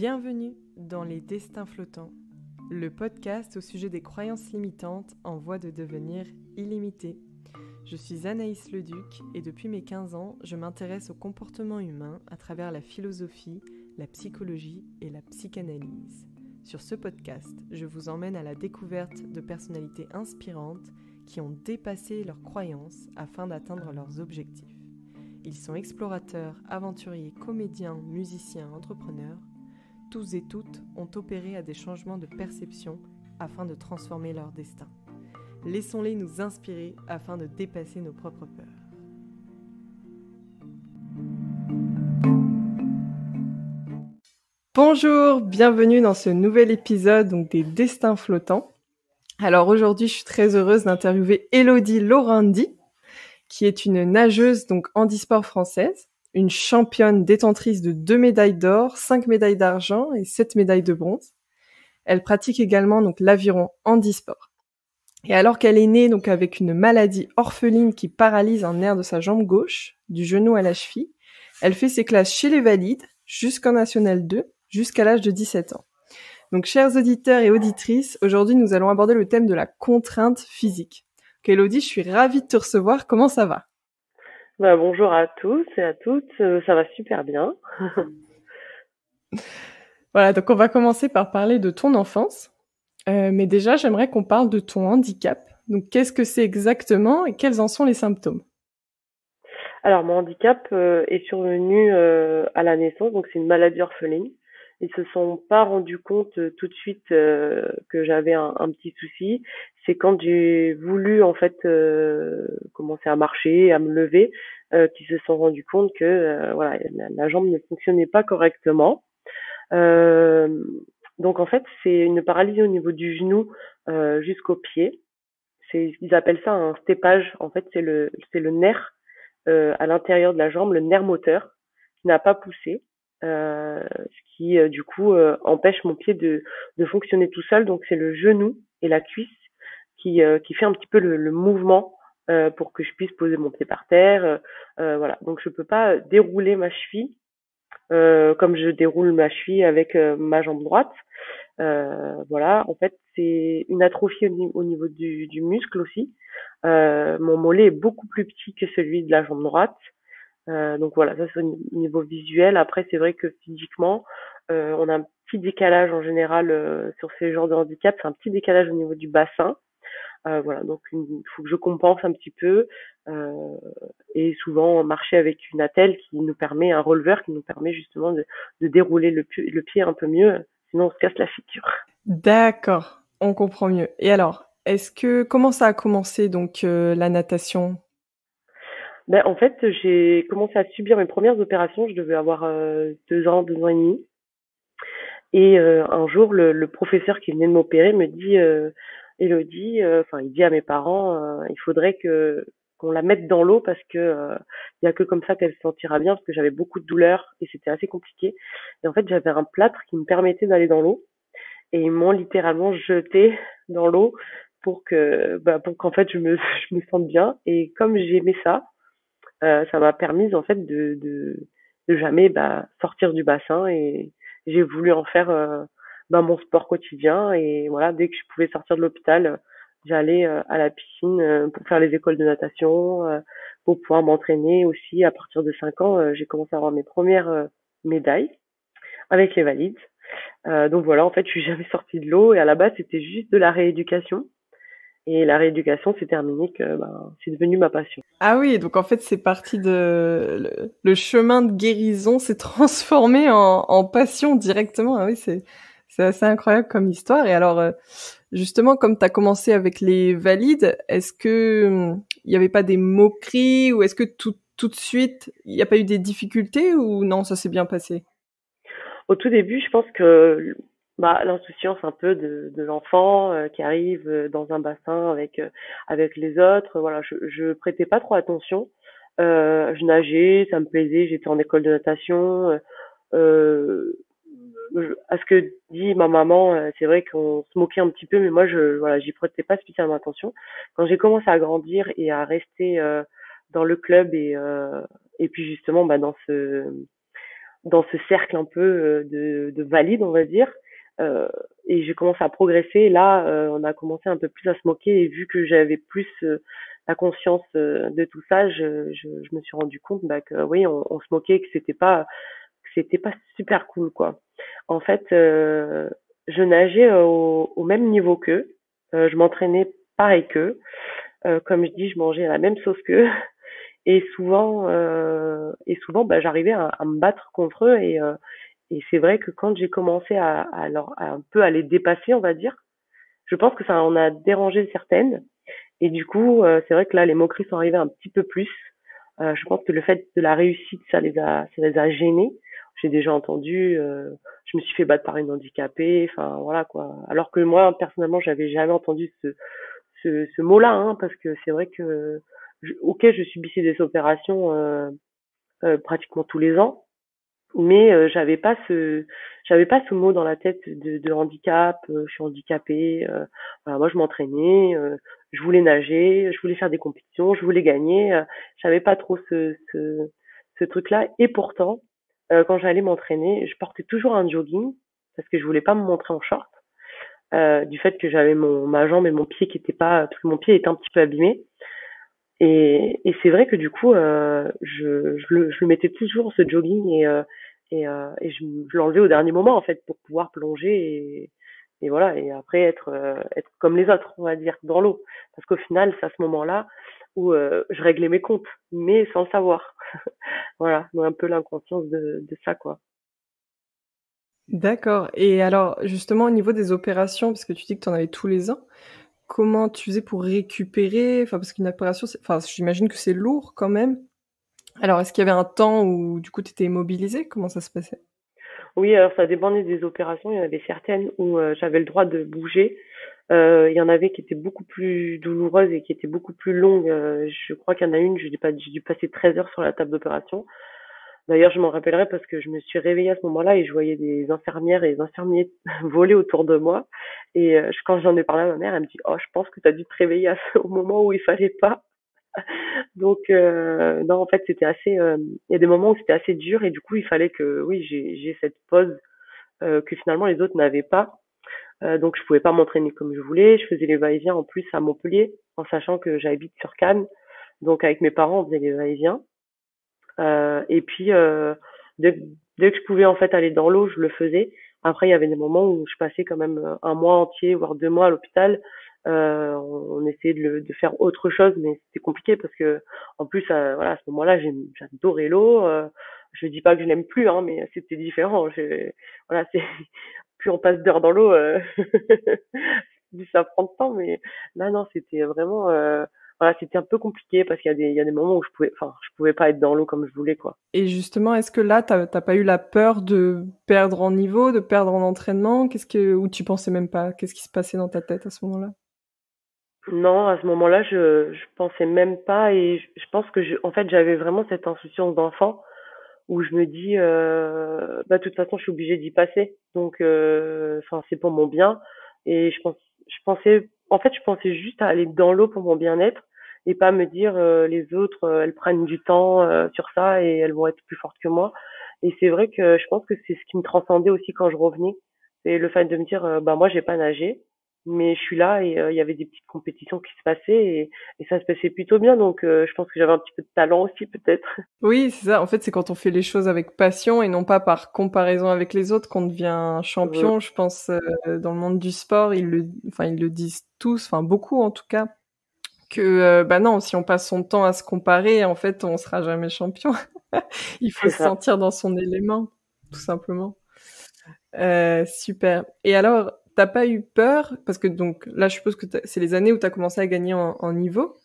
Bienvenue dans Les Destins Flottants, le podcast au sujet des croyances limitantes en voie de devenir illimitées. Je suis Anaïs Leduc et depuis mes 15 ans, je m'intéresse au comportement humain à travers la philosophie, la psychologie et la psychanalyse. Sur ce podcast, je vous emmène à la découverte de personnalités inspirantes qui ont dépassé leurs croyances afin d'atteindre leurs objectifs. Ils sont explorateurs, aventuriers, comédiens, musiciens, entrepreneurs. Tous et toutes ont opéré à des changements de perception afin de transformer leur destin. Laissons-les nous inspirer afin de dépasser nos propres peurs. Bonjour, bienvenue dans ce nouvel épisode des Destins Flottants. Alors aujourd'hui, je suis très heureuse d'interviewer Élodie Laurandi, qui est une nageuse handisport française, une championne détentrice de 2 médailles d'or, 5 médailles d'argent et 7 médailles de bronze. Elle pratique également l'aviron handisport. Et alors qu'elle est née avec une maladie orpheline qui paralyse un nerf de sa jambe gauche, du genou à la cheville, elle fait ses classes chez les valides jusqu'en National 2, jusqu'à l'âge de 17 ans. Donc chers auditeurs et auditrices, aujourd'hui nous allons aborder le thème de la contrainte physique. Élodie, je suis ravie de te recevoir, comment ça va ? Bonjour à tous et à toutes, ça va super bien. Voilà, donc on va commencer par parler de ton enfance. Mais déjà, j'aimerais qu'on parle de ton handicap. Donc qu'est-ce que c'est exactement et quels en sont les symptômes ? Alors mon handicap est survenu à la naissance, donc c'est une maladie orpheline. Ils se sont pas rendus compte tout de suite que j'avais un petit souci. C'est quand j'ai voulu en fait commencer à marcher, à me lever, qu'ils se sont rendus compte que voilà, la jambe ne fonctionnait pas correctement. Euh, donc en fait, c'est une paralysie au niveau du genou jusqu'au pied. Ils appellent ça un stépage. En fait, c'est le nerf à l'intérieur de la jambe, le nerf moteur, qui n'a pas poussé, ce qui du coup empêche mon pied de fonctionner tout seul. Donc c'est le genou et la cuisse qui fait un petit peu le mouvement pour que je puisse poser mon pied par terre. Voilà. Donc je peux pas dérouler ma cheville comme je déroule ma cheville avec ma jambe droite. Voilà, en fait, c'est une atrophie au niveau du muscle aussi. Mon mollet est beaucoup plus petit que celui de la jambe droite. Donc voilà, ça c'est au niveau visuel. Après, c'est vrai que physiquement, on a un petit décalage en général sur ces genres de handicap. C'est un petit décalage au niveau du bassin. Voilà, donc il faut que je compense un petit peu et souvent marcher avec une attelle qui nous permet, un releveur qui nous permet justement de dérouler le pied un peu mieux, sinon on se casse la figure. D'accord, on comprend mieux. Et alors, comment ça a commencé la natation ? En fait, j'ai commencé à subir mes premières opérations, je devais avoir 2 ans, 2 ans et demi. Et un jour, le professeur qui venait de m'opérer me dit Élodie, il dit à mes parents, il faudrait qu'on la mette dans l'eau parce que il y a que comme ça qu'elle se sentira bien parce que j'avais beaucoup de douleurs et c'était assez compliqué. Et en fait, j'avais un plâtre qui me permettait d'aller dans l'eau et ils m'ont littéralement jeté dans l'eau pour qu'en fait je me sente bien. Et comme j'aimais ça, ça m'a permis en fait de jamais sortir du bassin et j'ai voulu en faire mon sport quotidien. Et voilà, dès que je pouvais sortir de l'hôpital, j'allais à la piscine pour faire les écoles de natation, pour pouvoir m'entraîner aussi. À partir de 5 ans, j'ai commencé à avoir mes premières médailles avec les valides. Donc voilà, en fait, je suis jamais sortie de l'eau et à la base, c'était juste de la rééducation. Et la rééducation, c'est terminé que c'est devenu ma passion. Ah oui, donc en fait c'est parti le chemin de guérison s'est transformé en passion directement. Ah oui, c'est assez incroyable comme histoire. Et alors justement, comme tu as commencé avec les valides, est-ce que il n'y avait pas des moqueries ou est-ce que tout de suite il n'y a pas eu des difficultés ou non, ça s'est bien passé ? Au tout début, je pense que l'insouciance un peu de l'enfant qui arrive dans un bassin avec les autres, voilà, je prêtais pas trop attention. Je nageais, ça me plaisait, j'étais en école de natation. Euh, à ce que dit ma maman, c'est vrai qu'on se moquait un petit peu, mais moi, voilà, j'y prêtais pas spécialement attention. Quand j'ai commencé à grandir et à rester dans le club et puis justement dans dans ce cercle un peu de valides, on va dire. Et j'ai commencé à progresser. Et là, on a commencé un peu plus à se moquer. Et vu que j'avais plus la conscience de tout ça, je me suis rendu compte bah, que oui, on se moquait, que c'était pas super cool, quoi. En fait, je nageais au même niveau qu'eux. Je m'entraînais pareil qu'eux. Comme je dis, je mangeais la même sauce qu'eux. Et souvent, bah, j'arrivais à me battre contre eux. Et c'est vrai que quand j'ai commencé à un peu à les dépasser, on va dire, je pense que ça en a dérangé certaines. Et du coup, c'est vrai que là, les moqueries sont arrivées un petit peu plus. Je pense que le fait de la réussite, ça les a gênés. J'ai déjà entendu, je me suis fait battre par une handicapée, enfin voilà quoi. Alors que moi, personnellement, j'avais jamais entendu ce mot-là, hein, parce que c'est vrai que, ok, je subissais des opérations pratiquement tous les ans, mais j'avais pas ce mot dans la tête de handicap. Je suis handicapée. Voilà, moi, je m'entraînais, je voulais nager, je voulais faire des compétitions, je voulais gagner. J'avais pas trop ce truc-là. Et pourtant, quand j'allais m'entraîner, je portais toujours un jogging parce que je voulais pas me montrer en short. Du fait que j'avais ma jambe et mon pied qui étaient pas, parce que mon pied était un petit peu abîmé. Et c'est vrai que du coup, je le mettais toujours ce jogging et je l'enlevais au dernier moment en fait pour pouvoir plonger et voilà et après être comme les autres, on va dire, dans l'eau. Parce qu'au final, c'est à ce moment-là où je réglais mes comptes, mais sans le savoir. Voilà, donc un peu l'inconscience de ça, quoi. D'accord. Et alors, justement, au niveau des opérations, parce que tu dis que tu en avais tous les ans, comment tu faisais pour récupérer? Enfin, parce qu'une opération, enfin, j'imagine que c'est lourd quand même. Alors, est-ce qu'il y avait un temps où, du coup, tu étais immobilisée? Comment ça se passait? Oui, alors ça dépendait des opérations. Il y en avait certaines où j'avais le droit de bouger. Il y en avait qui étaient beaucoup plus douloureuses et qui étaient beaucoup plus longues. Je crois qu'il y en a une, j'ai dû passer 13 heures sur la table d'opération. D'ailleurs, je m'en rappellerai parce que je me suis réveillée à ce moment-là et je voyais des infirmières et des infirmiers voler autour de moi. Et quand j'en ai parlé à ma mère, elle me dit: «Oh, je pense que tu as dû te réveiller au moment où il fallait pas». Donc non, en fait, il y a des moments où c'était assez dur et du coup, il fallait que oui, j'ai cette pause que finalement les autres n'avaient pas. Donc je pouvais pas m'entraîner comme je voulais. Je faisais les va-et-vient en plus à Montpellier, en sachant que j'habite sur Cannes. Donc avec mes parents, on faisait les va-et-vient. Et puis dès, dès que je pouvais en fait aller dans l'eau, je le faisais. Après, il y avait des moments où je passais quand même un mois entier, voire 2 mois à l'hôpital. On essayait de faire autre chose, mais c'était compliqué parce que en plus, voilà, à ce moment-là, j'adorais l'eau. Je dis pas que je l'aime plus, hein, mais c'était différent. Voilà, c'est plus on passe d'heures dans l'eau, plus ça prend de temps. Mais là, non, c'était vraiment, voilà, c'était un peu compliqué parce qu'il y a des moments où je pouvais pas être dans l'eau comme je voulais, quoi. Et justement, est-ce que là, t'as pas eu la peur de perdre en niveau, de perdre en entraînement? Ou tu pensais même pas? Qu'est-ce qui se passait dans ta tête à ce moment-là? Non, à ce moment-là, je pensais même pas et je pense que en fait, j'avais vraiment cette insouciance d'enfant où je me dis, bah, de toute façon, je suis obligée d'y passer. Donc, enfin, c'est pour mon bien. Et en fait, je pensais juste à aller dans l'eau pour mon bien-être et pas me dire, les autres, elles prennent du temps, sur ça et elles vont être plus fortes que moi. Et c'est vrai que je pense que c'est ce qui me transcendait aussi quand je revenais. C'est le fait de me dire, bah, moi, j'ai pas nagé, mais je suis là et il y avait des petites compétitions qui se passaient et ça se passait plutôt bien. Donc, je pense que j'avais un petit peu de talent aussi, peut-être. Oui, c'est ça. En fait, c'est quand on fait les choses avec passion et non pas par comparaison avec les autres qu'on devient champion. Je pense, dans le monde du sport, ils le disent tous, enfin beaucoup en tout cas, que bah non, si on passe son temps à se comparer, en fait, on sera jamais champion. Il faut C'est se ça. sentir dans son élément, tout simplement. Super. Et alors, t'as pas eu peur parce que donc là, je suppose que c'est les années où t'as commencé à gagner en niveau.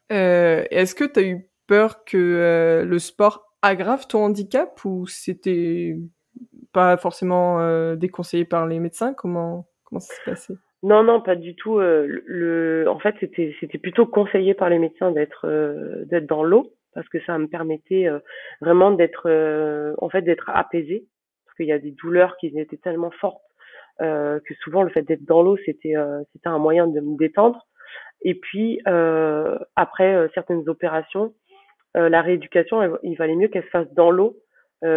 Est-ce que tu as eu peur que le sport aggrave ton handicap ou c'était pas forcément déconseillé par les médecins? Comment ça s'est passé? Non, non, pas du tout. En fait, c'était plutôt conseillé par les médecins d'être dans l'eau parce que ça me permettait vraiment en fait, d'être apaisée parce qu'il y a des douleurs qui étaient tellement fortes que souvent le fait d'être dans l'eau, c'était un moyen de me détendre. Et puis après certaines opérations, la rééducation, il valait mieux qu'elle se fasse dans l'eau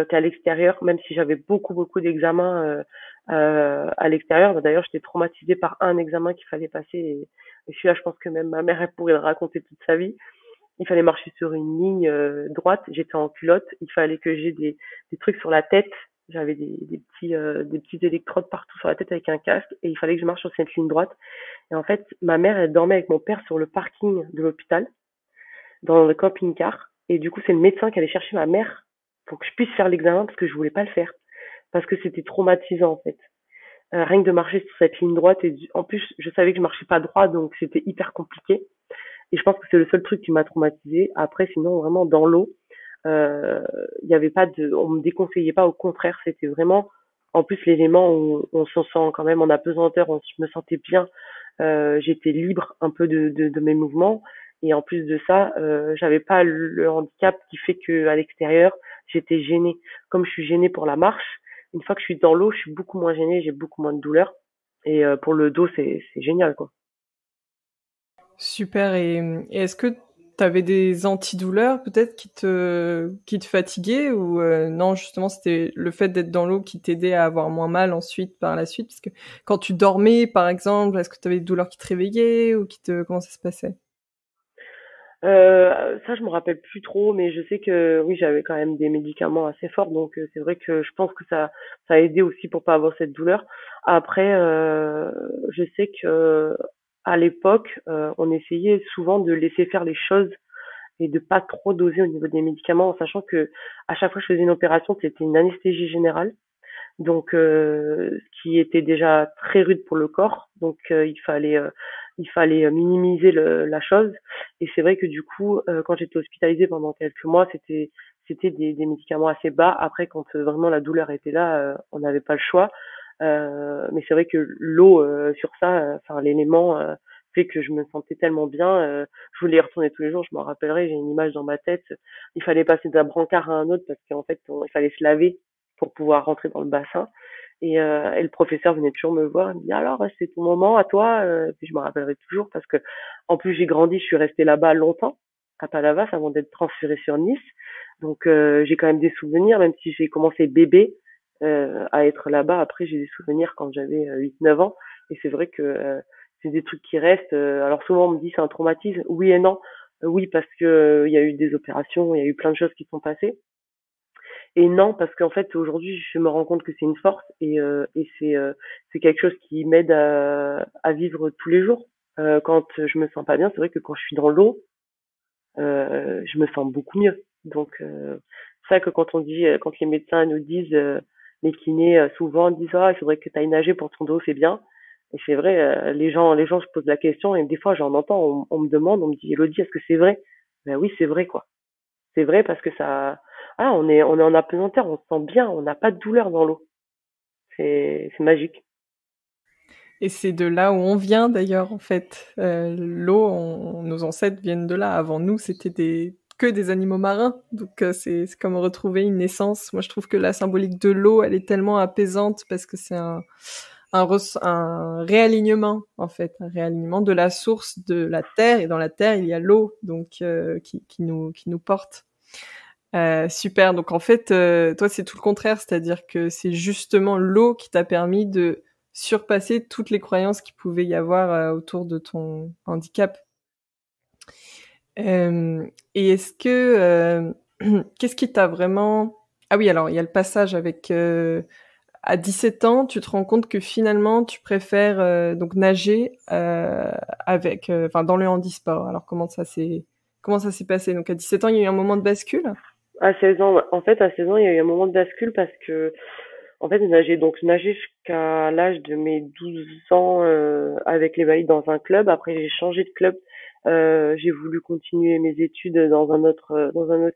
qu'à l'extérieur, même si j'avais beaucoup d'examens à l'extérieur. D'ailleurs, j'étais traumatisée par un examen qu'il fallait passer et celui-là, je pense que même ma mère, elle pourrait le raconter toute sa vie. Il fallait marcher sur une ligne droite. J'étais en culotte. Il fallait que j'ai des trucs sur la tête. J'avais des petits électrodes partout sur la tête avec un casque et il fallait que je marche sur cette ligne droite. Et en fait, ma mère, elle dormait avec mon père sur le parking de l'hôpital, dans le camping-car. Et du coup, c'est le médecin qui allait chercher ma mère pour que je puisse faire l'examen parce que je voulais pas le faire. Parce que c'était traumatisant, en fait. Rien que de marcher sur cette ligne droite et en plus, je savais que je marchais pas droit, donc c'était hyper compliqué. Et je pense que c'est le seul truc qui m'a traumatisée. Après, sinon, vraiment, dans l'eau, il y avait pas de, on me déconseillait pas, au contraire, c'était vraiment, en plus, l'élément où on se sent quand même en apesanteur, je me sentais bien, j'étais libre un peu de mes mouvements. Et en plus de ça, j'avais pas le handicap qui fait que à l'extérieur, j'étais gênée. Comme je suis gênée pour la marche, une fois que je suis dans l'eau, je suis beaucoup moins gênée, j'ai beaucoup moins de douleur. Et pour le dos, c'est génial, quoi. Super. Et est-ce que tu avais des antidouleurs peut-être qui te fatiguaient ou non, justement, c'était le fait d'être dans l'eau qui t'aidait à avoir moins mal ensuite par la suite? Parce que quand tu dormais, par exemple, est-ce que tu avais des douleurs qui te réveillaient ou comment ça se passait? Ça, je me rappelle plus trop, mais je sais que oui, j'avais quand même des médicaments assez forts, donc c'est vrai que je pense que ça a aidé aussi pour pas avoir cette douleur. Après, je sais que à l'époque, on essayait souvent de laisser faire les choses et de pas trop doser au niveau des médicaments, en sachant que à chaque fois que je faisais une opération, c'était une anesthésie générale. Donc, ce qui était déjà très rude pour le corps. Donc, il fallait minimiser la chose. Et c'est vrai que du coup, quand j'étais hospitalisée pendant quelques mois, c'était des médicaments assez bas. Après, quand vraiment la douleur était là, on n'avait pas le choix. Mais c'est vrai que l'eau sur ça, enfin l'élément fait que je me sentais tellement bien. Je voulais y retourner tous les jours. Je m'en rappellerai. J'ai une image dans ma tête. Il fallait passer d'un brancard à un autre parce qu'en fait, il fallait se laver pour pouvoir rentrer dans le bassin. Et le professeur venait toujours me voir, il me dit alors c'est ton moment à toi. Puis je me rappellerai toujours parce que en plus j'ai grandi, je suis restée là-bas longtemps à Palavas avant d'être transférée sur Nice. Donc j'ai quand même des souvenirs, même si j'ai commencé bébé à être là-bas. Après j'ai des souvenirs quand j'avais 8-9 ans. Et c'est vrai que c'est des trucs qui restent. Alors souvent on me dit c'est un traumatisme. Oui et non. Oui parce que il y a eu des opérations, il y a eu plein de choses qui sont passées. Et non, parce qu'en fait, aujourd'hui, je me rends compte que c'est une force et c'est quelque chose qui m'aide à vivre tous les jours. Quand je me sens pas bien, c'est vrai que quand je suis dans l'eau, je me sens beaucoup mieux. Donc, c'est ça que quand on dit, quand les médecins nous disent, les kinés souvent disent ah, il faudrait que tu ailles nager pour ton dos, c'est bien. Et c'est vrai, les gens se posent la question et des fois j'en entends, on me demande, on me dit Elodie, est-ce que c'est vrai? Ben oui, c'est vrai quoi. C'est vrai parce que ça, ah, on est en apesanteur, on se sent bien, on n'a pas de douleur dans l'eau. C'est magique. Et c'est de là où on vient d'ailleurs, en fait. L'eau, nos ancêtres viennent de là. Avant nous, c'était que des animaux marins. Donc c'est comme retrouver une naissance. Moi, je trouve que la symbolique de l'eau, elle est tellement apaisante parce que c'est un réalignement, en fait. Un réalignement de la source de la terre. Et dans la terre, il y a l'eau, donc qui nous porte. Super. Donc en fait, toi, c'est tout le contraire, c'est-à-dire que c'est justement l'eau qui t'a permis de surpasser toutes les croyances qu'il pouvait y avoir autour de ton handicap. Et est-ce que qu'est-ce qui t'a vraiment... Ah oui, alors il y a le passage avec à 17 ans, tu te rends compte que finalement tu préfères donc nager avec enfin dans le handisport. Alors comment ça s'est passé? Donc à 17 ans, il y a eu un moment de bascule? À 16 ans, ouais. En fait, à 16 ans, il y a eu un moment de bascule parce que, en fait, j'ai nagé jusqu'à l'âge de mes 12 ans avec les Valides dans un club. Après, j'ai changé de club. J'ai voulu continuer mes études dans un autre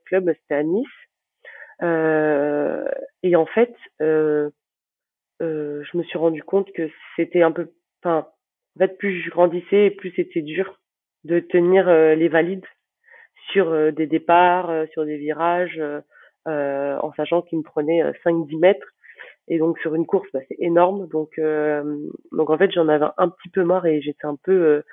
club. C'était à Nice. Euh, et en fait, je me suis rendu compte que c'était un peu, enfin, en fait, plus je grandissais, plus c'était dur de tenir les valides sur des départs, sur des virages, en sachant qu'ils me prenaient 5-10 mètres. Et donc sur une course, bah, c'est énorme. Donc en fait, j'en avais un petit peu marre et j'étais un peu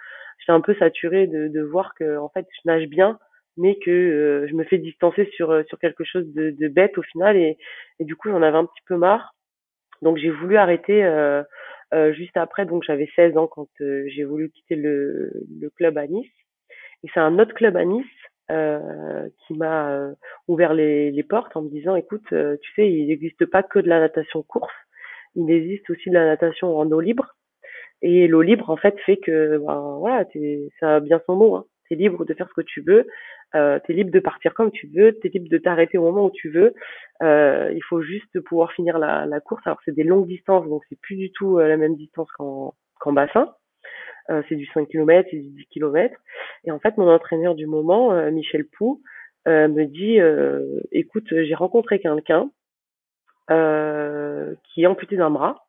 saturée de voir que en fait, je nage bien, mais que je me fais distancer sur quelque chose de bête au final et du coup j'en avais un petit peu marre. Donc j'ai voulu arrêter juste après, donc j'avais 16 ans quand j'ai voulu quitter le club à Nice. Et c'est un autre club à Nice qui m'a ouvert les portes en me disant, écoute, tu sais, il n'existe pas que de la natation course, il existe aussi de la natation en eau libre. Et l'eau libre, en fait, fait que, ben, voilà, ça a bien son mot, hein. T'es libre de faire ce que tu veux, t'es libre de partir comme tu veux, t'es libre de t'arrêter au moment où tu veux. Il faut juste pouvoir finir la course. Alors, c'est des longues distances, donc c'est plus du tout la même distance qu'en bassin. C'est du 5 km, c'est du 10 km. Et en fait, mon entraîneur du moment, Michel Pou, me dit, écoute, j'ai rencontré quelqu'un qui est amputé d'un bras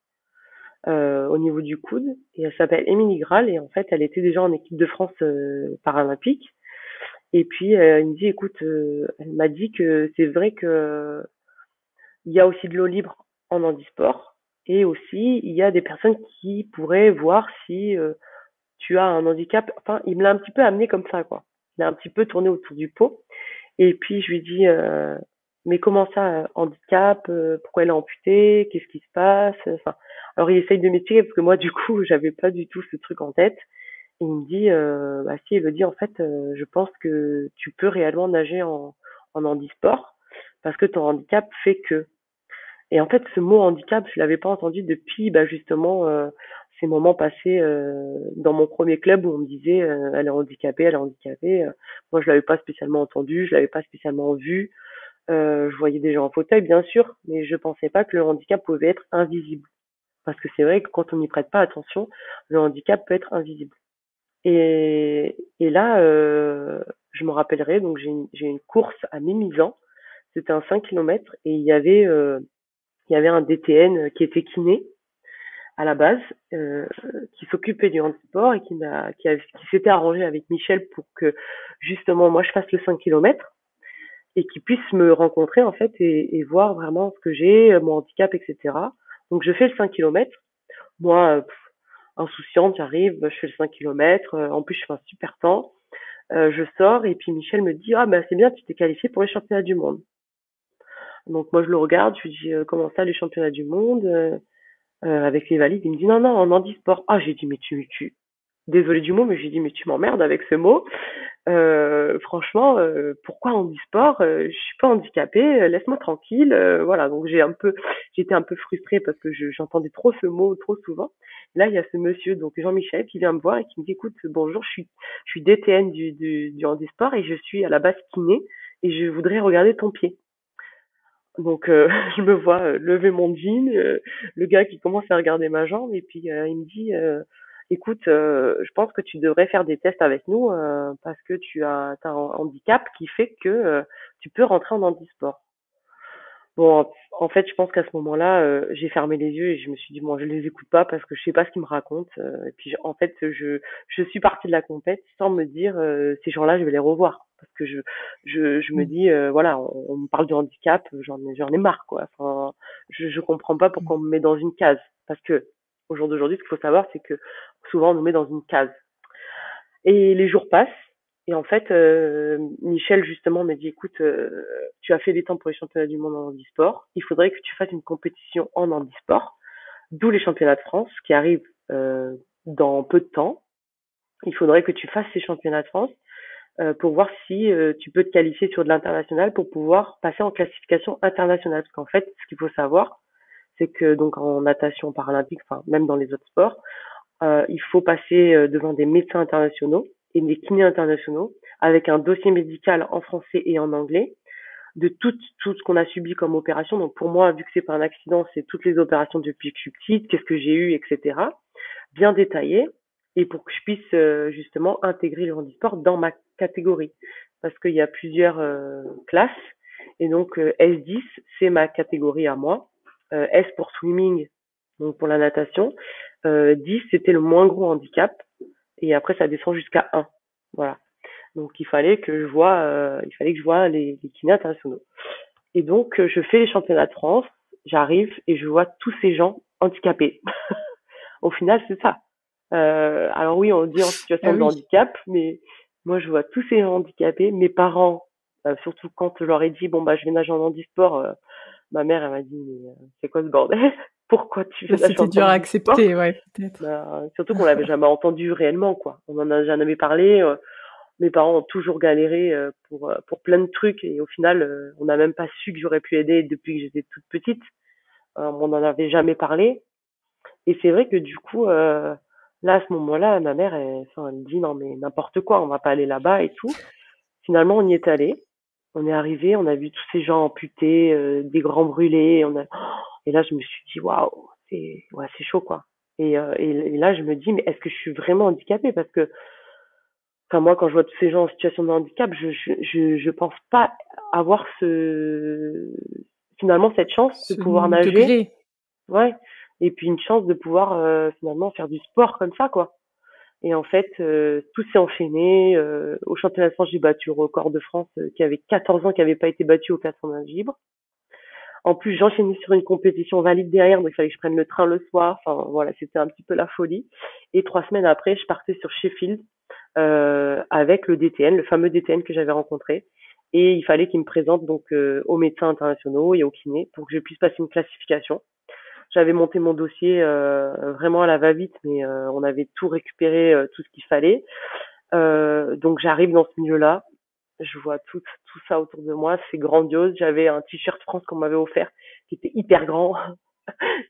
au niveau du coude et elle s'appelle Émilie Graal et en fait elle était déjà en équipe de France paralympique et puis il me dit écoute elle m'a dit que c'est vrai que il y a aussi de l'eau libre en handisport et aussi il y a des personnes qui pourraient voir si tu as un handicap, enfin il me l'a un petit peu amené comme ça quoi, il a un petit peu tourné autour du pot et puis je lui dis mais comment ça, handicap, pourquoi elle est amputée, qu'est-ce qui se passe, enfin, alors il essaye de m'expliquer parce que moi du coup j'avais pas du tout ce truc en tête. Et il me dit, bah si, il me dit en fait, je pense que tu peux réellement nager en handisport parce que ton handicap fait que. Et en fait, ce mot handicap, je l'avais pas entendu depuis, bah justement, ces moments passés dans mon premier club où on me disait, elle est handicapée, elle est handicapée. Moi, je l'avais pas spécialement entendu, je l'avais pas spécialement vu. Je voyais des gens en fauteuil, bien sûr, mais je pensais pas que le handicap pouvait être invisible. Parce que c'est vrai que quand on n'y prête pas attention, le handicap peut être invisible. Et là, je me rappellerai, donc j'ai une course à Mimizan, c'était un 5 km et il y avait un DTN qui était kiné à la base, qui s'occupait du handisport et qui s'était arrangé avec Michel pour que justement moi je fasse le 5 km et qu'ils puissent me rencontrer en fait et voir vraiment ce que j'ai, mon handicap, etc. Donc je fais le 5 km. Moi, insouciante, j'arrive, je fais le 5 km. En plus, je fais un super temps. Je sors et puis Michel me dit ah bah c'est bien, tu t'es qualifié pour les championnats du monde. Donc moi je le regarde, je lui dis comment ça les championnats du monde avec les valides. Il me dit non non en handisport. Ah j'ai dit mais tu désolé du mot mais j'ai dit mais tu m'emmerdes avec ce mot. Franchement, pourquoi handisport? Je suis pas handicapée, laisse-moi tranquille. Voilà, donc j'étais un peu frustrée parce que j'entendais trop ce mot trop souvent. Là, il y a ce monsieur, donc Jean-Michel, qui vient me voir et qui me dit, écoute, bonjour, je suis DTN du handisport et je suis à la base kiné et je voudrais regarder ton pied. Donc, je me vois lever mon jean, le gars qui commence à regarder ma jambe et puis il me dit, écoute, je pense que tu devrais faire des tests avec nous parce que t'as un handicap qui fait que tu peux rentrer en handisport. Bon, en fait, je pense qu'à ce moment-là, j'ai fermé les yeux et je me suis dit, bon, je les écoute pas parce que je sais pas ce qu'ils me racontent. Et puis, en fait, je suis partie de la compète sans me dire, ces gens-là, je vais les revoir. Parce que je me dis, voilà, on me parle du handicap, j'en ai marre, quoi. Enfin, je comprends pas pourquoi on me met dans une case. Parce que, au jour d'aujourd'hui, ce qu'il faut savoir, c'est que souvent, on nous met dans une case. Et les jours passent. Et en fait, Michel justement m'a dit, écoute, tu as fait les temps pour les championnats du monde en handisport. Il faudrait que tu fasses une compétition en handisport, d'où les championnats de France qui arrivent dans peu de temps. Il faudrait que tu fasses ces championnats de France pour voir si tu peux te qualifier sur de l'international pour pouvoir passer en classification internationale. Parce qu'en fait, ce qu'il faut savoir, c'est que donc en natation paralympique, enfin même dans les autres sports, il faut passer devant des médecins internationaux et des kinés internationaux avec un dossier médical en français et en anglais de tout ce qu'on a subi comme opération. Donc pour moi, vu que c'est pas un accident, c'est toutes les opérations depuis que je suis petite, qu'est-ce que j'ai eu, etc. Bien détaillé et pour que je puisse justement intégrer le handisport dans ma catégorie parce qu'il y a plusieurs classes et donc S10 c'est ma catégorie à moi, S pour swimming donc pour la natation, 10 c'était le moins gros handicap et après ça descend jusqu'à 1. Voilà. Donc il fallait que je vois les kinés internationaux. Et donc je fais les championnats de France, j'arrive et je vois tous ces gens handicapés. Au final, c'est ça. Alors oui, on dit en Ah situation de oui. handicap, mais moi, je vois tous ces handicapés. Mes parents, surtout quand je leur ai dit, bon, bah, je vais nager en handisport, ma mère, elle m'a dit, mais c'est quoi ce bordel? Pourquoi tu veux Là, nager c'était en dur à handisport? accepter, ouais, peut-être. Bah, surtout qu'on l'avait jamais entendu réellement, quoi. On en a jamais parlé. Mes parents ont toujours galéré pour plein de trucs et au final, on n'a même pas su que j'aurais pu aider depuis que j'étais toute petite. On n'en avait jamais parlé. Et c'est vrai que du coup, là, à ce moment-là, ma mère, enfin, elle dit non mais n'importe quoi, on va pas aller là-bas et tout. Finalement, on y est allé. On est arrivé, on a vu tous ces gens amputés, des grands brûlés. Et là, je me suis dit waouh, c'est chaud quoi. Et là, je me dis mais est-ce que je suis vraiment handicapée? Parce que enfin moi, quand je vois tous ces gens en situation de handicap, je pense pas avoir finalement cette chance de Ce pouvoir nager. degré. Ouais. Et puis une chance de pouvoir finalement faire du sport comme ça, quoi. Et en fait, tout s'est enchaîné. Au championnat de France, j'ai battu le record de France qui avait 14 ans, qui n'avait pas été battu au classement nage libre. En plus, j'enchaînais sur une compétition valide derrière, donc il fallait que je prenne le train le soir. Enfin, voilà, c'était un petit peu la folie. Et 3 semaines après, je partais sur Sheffield avec le DTN, le fameux DTN que j'avais rencontré. Et il fallait qu'il me présente donc aux médecins internationaux et aux kinés pour que je puisse passer une classification. J'avais monté mon dossier vraiment à la va-vite, mais on avait tout récupéré, tout ce qu'il fallait. Donc j'arrive dans ce milieu-là, je vois tout ça autour de moi, c'est grandiose. J'avais un t-shirt France qu'on m'avait offert, qui était hyper grand.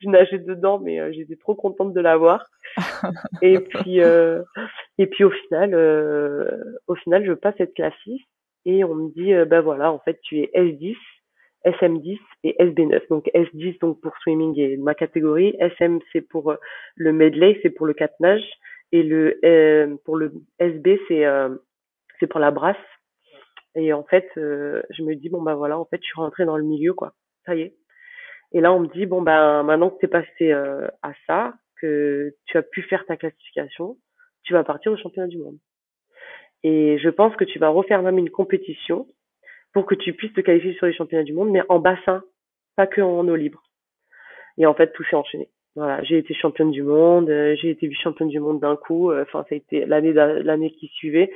Je nageais dedans, mais j'étais trop contente de l'avoir. Et puis, euh, et puis au final, je passe cette classe 6 et on me dit, ben voilà, en fait, tu es S10, SM10 et SB9. Donc S10 donc pour swimming et ma catégorie, SM c'est pour le medley, c'est pour le 4 nage et pour le SB c'est pour la brasse. Et en fait, je me dis bon bah voilà, en fait, je suis rentrée dans le milieu quoi. Ça y est. Et là, on me dit bon ben maintenant que t'es passé à ça, que tu as pu faire ta classification, tu vas partir au championnat du monde. Et je pense que tu vas refaire même une compétition pour que tu puisses te qualifier sur les championnats du monde, mais en bassin, pas que en eau libre. Et en fait, tout s'est enchaîné. Voilà, j'ai été championne du monde, j'ai été vice-championne du monde d'un coup. Enfin, ça a été l'année qui suivait,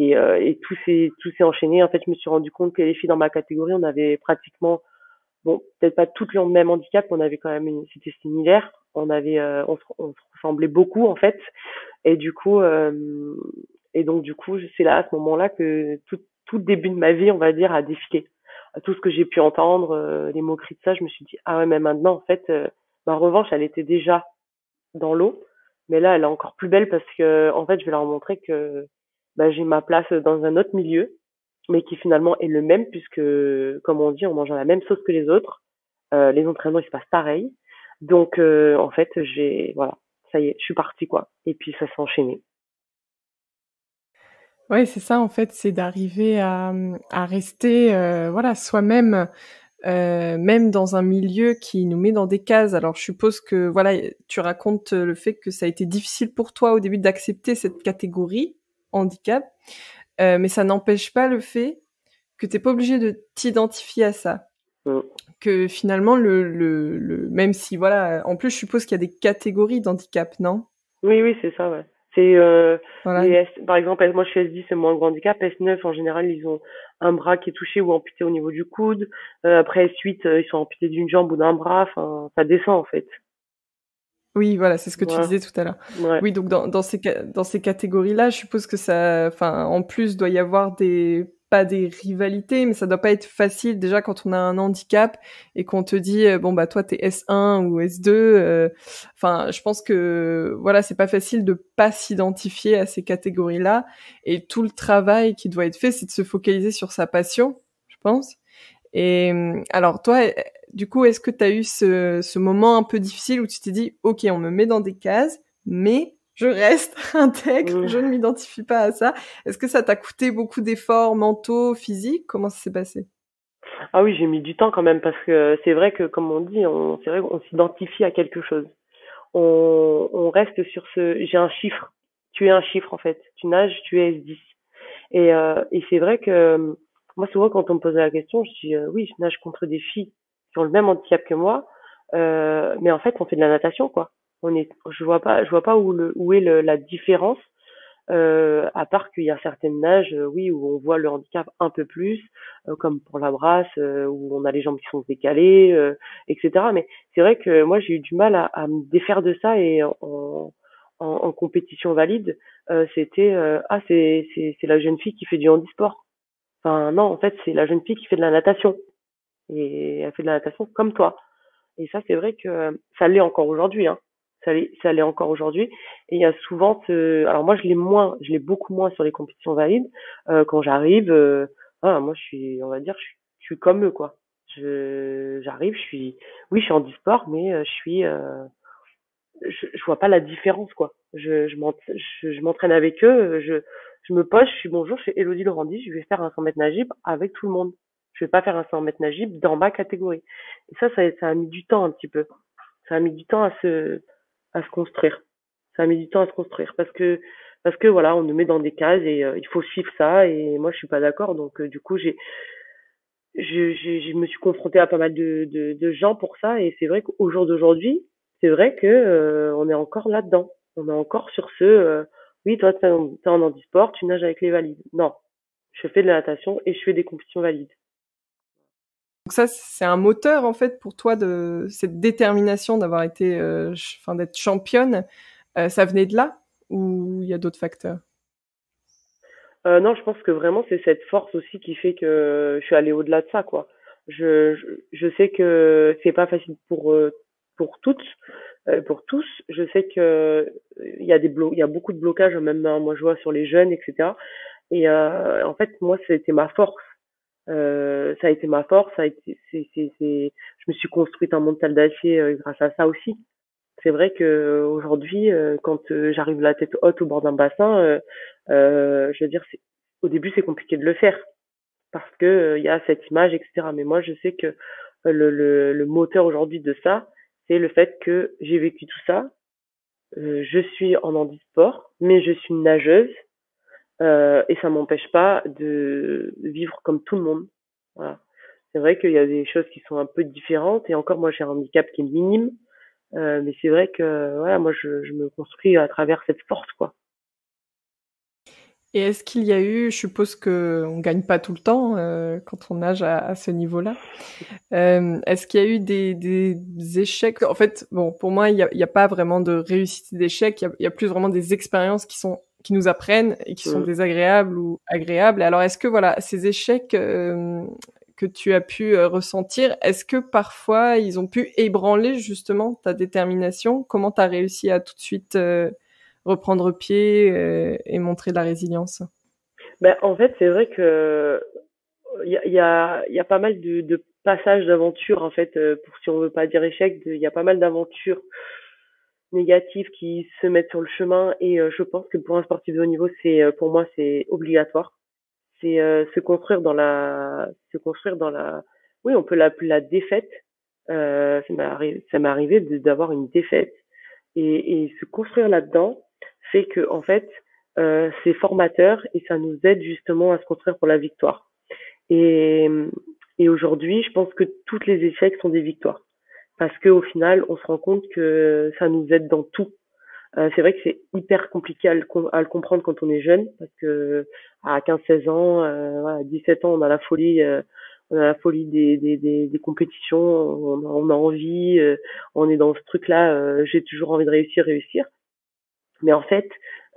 et tout s'est enchaîné. En fait, je me suis rendu compte que les filles dans ma catégorie, on avait pratiquement, bon, peut-être pas toutes le même handicap, mais on avait quand même, c'était similaire. On se ressemblait beaucoup en fait, et du coup, c'est là à ce moment-là que tout le début de ma vie, on va dire, a défilé. Tout ce que j'ai pu entendre, les moqueries de ça, je me suis dit ah ouais, mais maintenant en fait, ma revanche, elle était déjà dans l'eau, mais là, elle est encore plus belle parce que en fait, je vais leur montrer que bah, j'ai ma place dans un autre milieu, mais qui finalement est le même puisque, comme on dit, on mange la même sauce que les autres. Les entraînements, ils se passent pareil. Donc, en fait, voilà, ça y est, je suis partie, quoi. Et puis, ça s'est enchaîné. Ouais, c'est ça en fait, c'est d'arriver à rester voilà soi-même, même dans un milieu qui nous met dans des cases. Alors je suppose que voilà, tu racontes le fait que ça a été difficile pour toi au début d'accepter cette catégorie handicap, mais ça n'empêche pas le fait que t'es pas obligé de t'identifier à ça. Mm. Que finalement même si voilà, en plus je suppose qu'il y a des catégories d'handicap, non? Oui, oui, c'est ça, ouais. C'est Voilà. par exemple, moi je suis S10, c'est moins gros handicap. S9, en général, ils ont un bras qui est touché ou amputé au niveau du coude. Après S8, ils sont amputés d'une jambe ou d'un bras. Enfin, ça descend en fait. Oui, voilà, c'est ce que tu Voilà. disais tout à l'heure. Ouais. Oui, donc dans ces catégories-là, je suppose que ça, enfin, en plus, doit y avoir pas des rivalités, mais ça doit pas être facile déjà quand on a un handicap et qu'on te dit, bon, bah, toi, t'es S1 ou S2, enfin, je pense que, voilà, c'est pas facile de pas s'identifier à ces catégories-là et tout le travail qui doit être fait, c'est de se focaliser sur sa passion, je pense. Et alors toi, du coup, est-ce que tu as eu ce moment un peu difficile où tu t'es dit, OK, on me met dans des cases, mais je reste intègre, Mm. je ne m'identifie pas à ça. Est-ce que ça t'a coûté beaucoup d'efforts mentaux, physiques? Comment ça s'est passé? Ah oui, j'ai mis du temps quand même parce que c'est vrai que, comme on dit, c'est vrai qu'on s'identifie à quelque chose. On reste sur j'ai un chiffre. Tu es un chiffre en fait. Tu nages, tu es S10. Et c'est vrai que moi souvent quand on me posait la question, je dis oui, je nage contre des filles qui ont le même handicap que moi, mais en fait on fait de la natation quoi. Je vois pas où est la différence. À part qu'il y a certaines nages, oui, où on voit le handicap un peu plus, comme pour la brasse, où on a les jambes qui sont décalées, etc. Mais c'est vrai que moi, j'ai eu du mal à me défaire de ça et en compétition valide, c'était ah c'est la jeune fille qui fait du handisport. Enfin non, en fait, c'est la jeune fille qui fait de la natation et elle fait de la natation comme toi. Et ça, c'est vrai que ça l'est encore aujourd'hui, hein. Ça l'est encore aujourd'hui. Et il y a souvent alors moi, je l'ai beaucoup moins sur les compétitions valides. Quand j'arrive, voilà, moi, on va dire, je suis comme eux, quoi. J'arrive, oui, je suis en e-sport, mais je vois pas la différence, quoi. Je m'entraîne avec eux, je me pose, je suis bonjour, je suis Elodie Laurenti, je vais faire un 100 mètres nage libre avec tout le monde. Je vais pas faire un 100 mètres nage libre dans ma catégorie. Et ça a mis du temps un petit peu. Ça a mis du temps à se construire. Ça a mis du temps à se construire parce que voilà, on nous met dans des cases et il faut suivre ça et moi je suis pas d'accord donc du coup je me suis confrontée à pas mal de gens pour ça et c'est vrai qu'au jour d'aujourd'hui, c'est vrai que on est encore là-dedans. On est encore sur oui, toi t'es en handisport, tu nages avec les valides. Non, je fais de la natation et je fais des compétitions valides. Donc ça, c'est un moteur en fait pour toi de cette détermination d'avoir été, enfin d'être championne. Ça venait de là ou il y a d'autres facteurs? Non, je pense que vraiment c'est cette force aussi qui fait que je suis allée au-delà de ça, quoi. Je sais que c'est pas facile pour toutes, pour tous. Je sais que il y a beaucoup de blocages, même hein, moi je vois sur les jeunes, etc. Et en fait, moi, c'était ma force. Ça a été ma force. Ça a été, je me suis construite un mental d'acier grâce à ça aussi. C'est vrai que aujourd'hui, quand j'arrive la tête haute au bord d'un bassin, je veux dire, au début c'est compliqué de le faire parce que il y a cette image, etc. Mais moi, je sais que le moteur aujourd'hui de ça, c'est le fait que j'ai vécu tout ça. Je suis en handisport, mais je suis une nageuse et ça m'empêche pas de vivre comme tout le monde. Voilà. C'est vrai qu'il y a des choses qui sont un peu différentes et encore moi j'ai un handicap qui est minime. Mais c'est vrai que voilà, moi je me construis à travers cette force, quoi. Et est-ce qu'il y a eu, je suppose qu'on gagne pas tout le temps quand on nage à ce niveau-là. Est-ce qu'il y a eu des échecs? En fait, bon, pour moi, il y a pas vraiment de réussite et d'échec. Il y a plus vraiment des expériences qui nous apprennent et qui sont Mm. désagréables ou agréables. Alors, est-ce que voilà, ces échecs que tu as pu ressentir, est-ce que parfois ils ont pu ébranler justement ta détermination? Comment tu as réussi à tout de suite reprendre pied et montrer de la résilience? Ben, en fait, c'est vrai que il y a pas mal de passages d'aventures, en fait, pour si on veut pas dire échec, il y a pas mal d'aventures négatives qui se mettent sur le chemin et je pense que pour un sportif de haut niveau, pour moi, c'est obligatoire. C'est se construire dans la, oui, on peut l'appeler la défaite. Ça m'est arrivé d'avoir une défaite et se construire là-dedans fait que en fait c'est formateur et ça nous aide justement à se construire pour la victoire. Et, et aujourd'hui, je pense que tous les échecs sont des victoires parce qu'au final, on se rend compte que ça nous aide dans tout. C'est vrai que c'est hyper compliqué à le comprendre quand on est jeune parce que à 15-16 ans, voilà, 17 ans, on a la folie des compétitions, on a envie, on est dans ce truc-là, j'ai toujours envie de réussir, réussir. Mais en fait,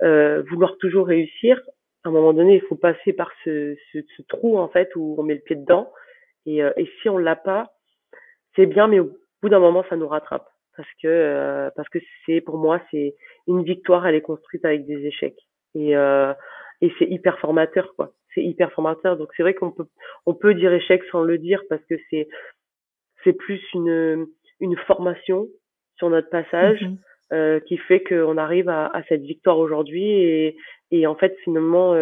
vouloir toujours réussir, à un moment donné, il faut passer par ce trou en fait où on met le pied dedans. Et si on l'a pas, c'est bien, mais au bout d'un moment, ça nous rattrape. Parce que c'est pour moi, c'est une victoire, elle est construite avec des échecs. Et, euh, et c'est hyper formateur, quoi. C'est hyper formateur. Donc c'est vrai on peut dire échec sans le dire parce que c'est plus une formation sur notre passage Mhm. qui fait qu'on arrive à cette victoire aujourd'hui et en fait finalement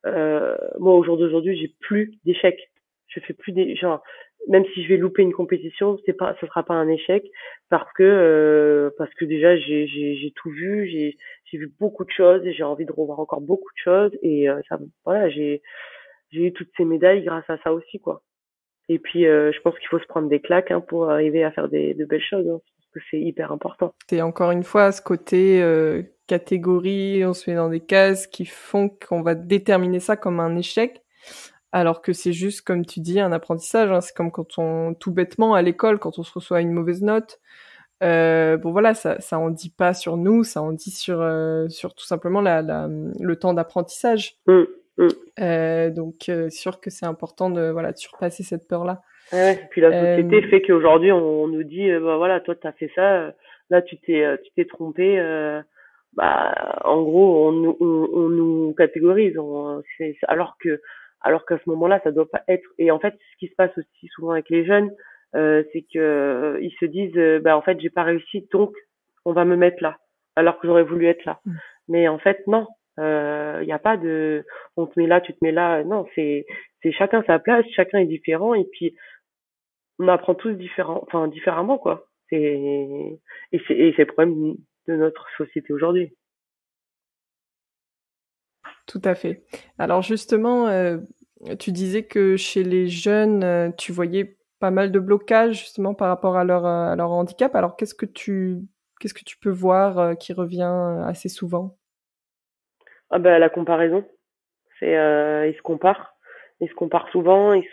moi au jour d'aujourd'hui j'ai plus d'échecs. Je fais plus des genre même si je vais louper une compétition, ce sera pas un échec parce que déjà j'ai tout vu, j'ai vu beaucoup de choses et j'ai envie de revoir encore beaucoup de choses et ça voilà, j'ai eu toutes ces médailles grâce à ça aussi, quoi. Et puis, je pense qu'il faut se prendre des claques hein, pour arriver à faire de belles choses. Hein. Je pense que c'est hyper important. C'est encore une fois ce côté catégories, on se met dans des cases qui font qu'on va déterminer ça comme un échec, alors que c'est juste, comme tu dis, un apprentissage, hein. C'est comme quand tout bêtement, à l'école, quand on se reçoit une mauvaise note, bon voilà, ça en dit pas sur nous, ça en dit sur tout simplement le temps d'apprentissage. Donc, c'est sûr que c'est important de surpasser cette peur-là. Ouais, et puis la société fait qu'aujourd'hui on nous dit bah voilà, toi t'as fait ça, là tu t'es trompé, bah en gros on nous catégorise, alors qu'à ce moment-là ça doit pas être. Et en fait ce qui se passe aussi souvent avec les jeunes, c'est que ils se disent bah en fait j'ai pas réussi donc on va me mettre là alors que j'aurais voulu être là. Mais en fait non, il y a pas de on te met là, tu te mets là, non, c'est chacun sa place, chacun est différent. Et puis on apprend tous différemment, quoi. C'est le problème de notre société aujourd'hui. Tout à fait. Alors justement, tu disais que chez les jeunes, tu voyais pas mal de blocages justement par rapport à leur handicap. Alors qu'est-ce que tu peux voir, qui revient, assez souvent? Ah bah la comparaison, ils se comparent. Ils se comparent souvent, il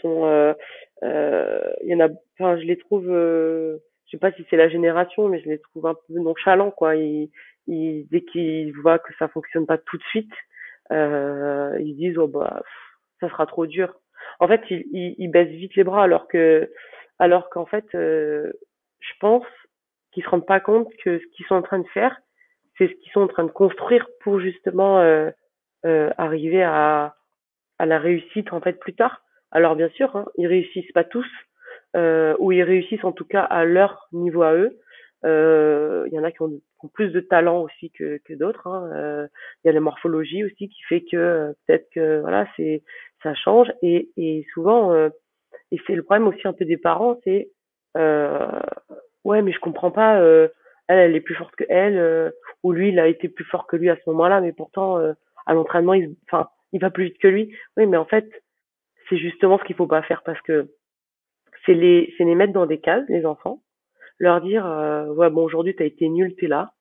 y en a, enfin je les trouve, je sais pas si c'est la génération, mais je les trouve un peu nonchalants, quoi. Dès qu'ils voient que ça fonctionne pas tout de suite, ils se disent oh bah ça sera trop dur. En fait, ils baissent vite les bras alors qu'en fait, je pense qu'ils se rendent pas compte que ce qu'ils sont en train de faire, c'est ce qu'ils sont en train de construire pour justement arriver à la réussite en fait plus tard. Alors bien sûr, hein, ils réussissent pas tous, ou ils réussissent en tout cas à leur niveau à eux. Il y en a qui ont plus de talent aussi que d'autres, hein. Il y a la morphologie aussi qui fait que peut-être que voilà, ça change. Et souvent, et c'est le problème aussi un peu des parents, c'est euh, ouais mais je comprends pas, elle est plus forte que elle, ou lui il a été plus fort que lui à ce moment-là, mais pourtant à l'entraînement il va plus vite que lui. Oui mais en fait c'est justement ce qu'il faut pas faire, parce que c'est les mettre dans des cases, les enfants, leur dire ouais bon aujourd'hui t'as été nul, t'es là.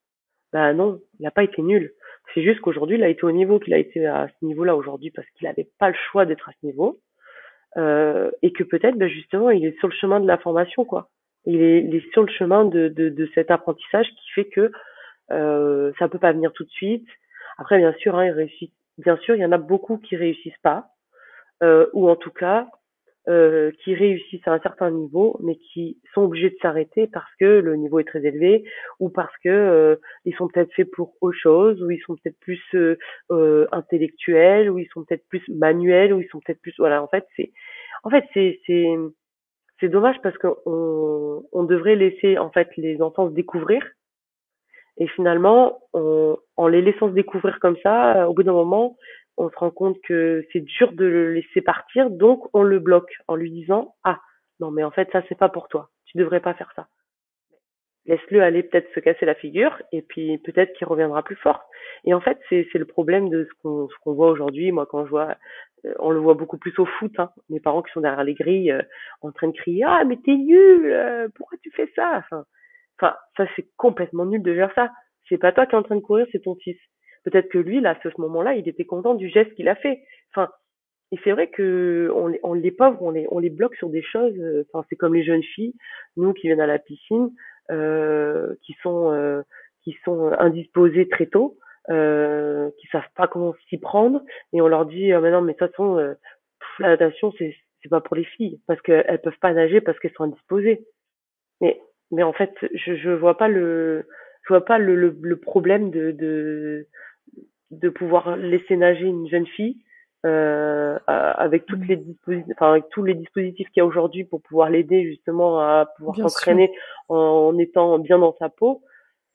Bah non, il a pas été nul. C'est juste qu'aujourd'hui il a été au niveau qu'il a été à ce niveau-là aujourd'hui parce qu'il avait pas le choix d'être à ce niveau, et que peut-être bah, justement il est sur le chemin de la formation, quoi. Il est sur le chemin de cet apprentissage qui fait que ça peut pas venir tout de suite. Après bien sûr hein, il réussit, bien sûr il y en a beaucoup qui réussissent pas, ou en tout cas qui réussissent à un certain niveau, mais qui sont obligés de s'arrêter parce que le niveau est très élevé, ou parce que ils sont peut-être faits pour autre chose, ou ils sont peut-être plus intellectuels, ou ils sont peut-être plus manuels, ou ils sont peut-être plus voilà. En fait c'est dommage parce que on devrait laisser en fait les enfants se découvrir, et finalement, en les laissant se découvrir comme ça, au bout d'un moment, on se rend compte que c'est dur de le laisser partir, donc on le bloque en lui disant ah non mais en fait ça c'est pas pour toi, tu devrais pas faire ça. Laisse-le aller peut-être se casser la figure et puis peut-être qu'il reviendra plus fort. Et en fait c'est le problème de ce qu'on voit aujourd'hui. Moi quand je vois, on le voit beaucoup plus au foot, hein, mes parents qui sont derrière les grilles en train de crier ah mais t'es nul, pourquoi tu fais ça, enfin, ça c'est complètement nul de faire ça. C'est pas toi qui es en train de courir, c'est ton fils. Peut-être que lui, là, à ce moment-là, il était content du geste qu'il a fait. Enfin, et c'est vrai que les pauvres, on les bloque sur des choses. Enfin, c'est comme les jeunes filles, nous qui viennent à la piscine, qui sont indisposées très tôt, qui savent pas comment s'y prendre, et on leur dit, mais non, mais de toute façon, la natation, c'est pas pour les filles, parce qu'elles peuvent pas nager parce qu'elles sont indisposées. Mais, mais en fait, je vois pas le problème de pouvoir laisser nager une jeune fille avec avec tous les dispositifs qu'il y a aujourd'hui pour pouvoir l'aider justement à pouvoir Bien sûr. s'entraîner en étant bien dans sa peau.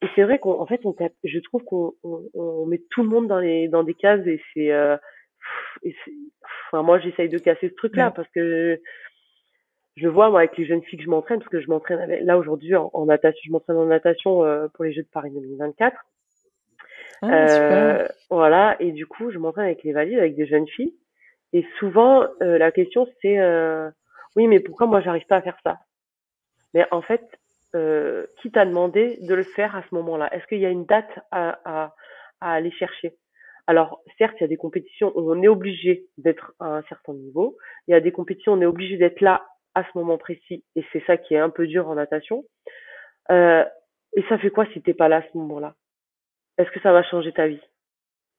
Et c'est vrai qu'en fait, je trouve qu'on met tout le monde dans des cases, enfin, moi, j'essaye de casser ce truc-là Ouais. parce que je vois, moi, avec les jeunes filles que je m'entraîne, parce que je m'entraîne là aujourd'hui en natation, je m'entraîne en natation pour les Jeux de Paris 2024. Ah super. Voilà, et du coup, je m'entraîne avec les valides, avec des jeunes filles. Et souvent, la question c'est, oui, mais pourquoi moi j'arrive pas à faire ça? Mais en fait, qui t'a demandé de le faire à ce moment-là? Est-ce qu'il y a une date à aller chercher. Alors, certes, il y a des compétitions où on est obligé d'être à un certain niveau. Il y a des compétitions où on est obligé d'être là à ce moment précis. Et c'est ça qui est un peu dur en natation. Euh, et ça fait quoi si t'es pas là à ce moment-là? Est-ce que ça va changer ta vie?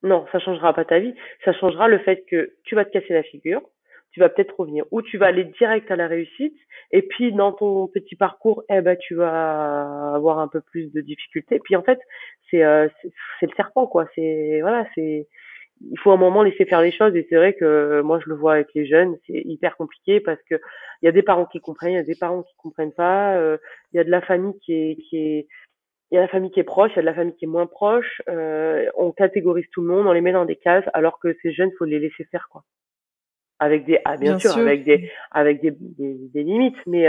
Non, ça changera pas ta vie. Ça changera le fait que tu vas te casser la figure, tu vas peut-être revenir, ou tu vas aller direct à la réussite, et puis dans ton petit parcours, eh ben tu vas avoir un peu plus de difficultés. Puis en fait, c'est le serpent quoi. C'est voilà, c'est il faut un moment laisser faire les choses. Et c'est vrai que moi je le vois avec les jeunes, c'est hyper compliqué parce que il y a des parents qui comprennent, il y a des parents qui comprennent pas. Il y a de la famille qui est il y a la famille qui est proche, il y a de la famille qui est moins proche. On catégorise tout le monde, on les met dans des cases, alors que ces jeunes, faut les laisser faire, quoi. Avec bien Bien sûr, sûr, des limites, mais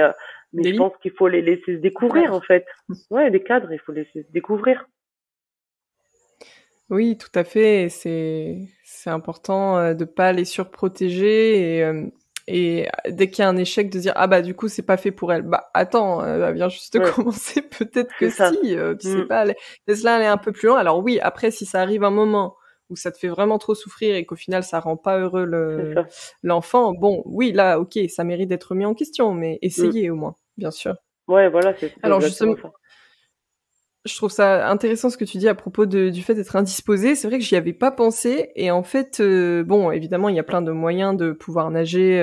des je pense qu'il faut les laisser se découvrir, en cadres. fait. Ouais, des cadres, il faut les laisser se découvrir. Oui, tout à fait. C'est important de pas les surprotéger et dès qu'il y a un échec de dire ah bah du coup c'est pas fait pour elle. Bah attends, elle vient juste de Ouais, commencer, peut-être que c'est ça. si, tu sais Mm, pas, laisse-la aller un peu plus loin. Alors oui, après si ça arrive un moment où ça te fait vraiment trop souffrir et qu'au final ça rend pas heureux c'est ça. l'enfant, bon oui là ok ça mérite d'être mis en question, mais Mm. essayez au moins, bien sûr. Ouais, voilà, c'est Alors justement exactement ça. je trouve ça intéressant ce que tu dis à propos du fait d'être indisposé. C'est vrai que j'y avais pas pensé. Et en fait, bon, évidemment, il y a plein de moyens de pouvoir nager.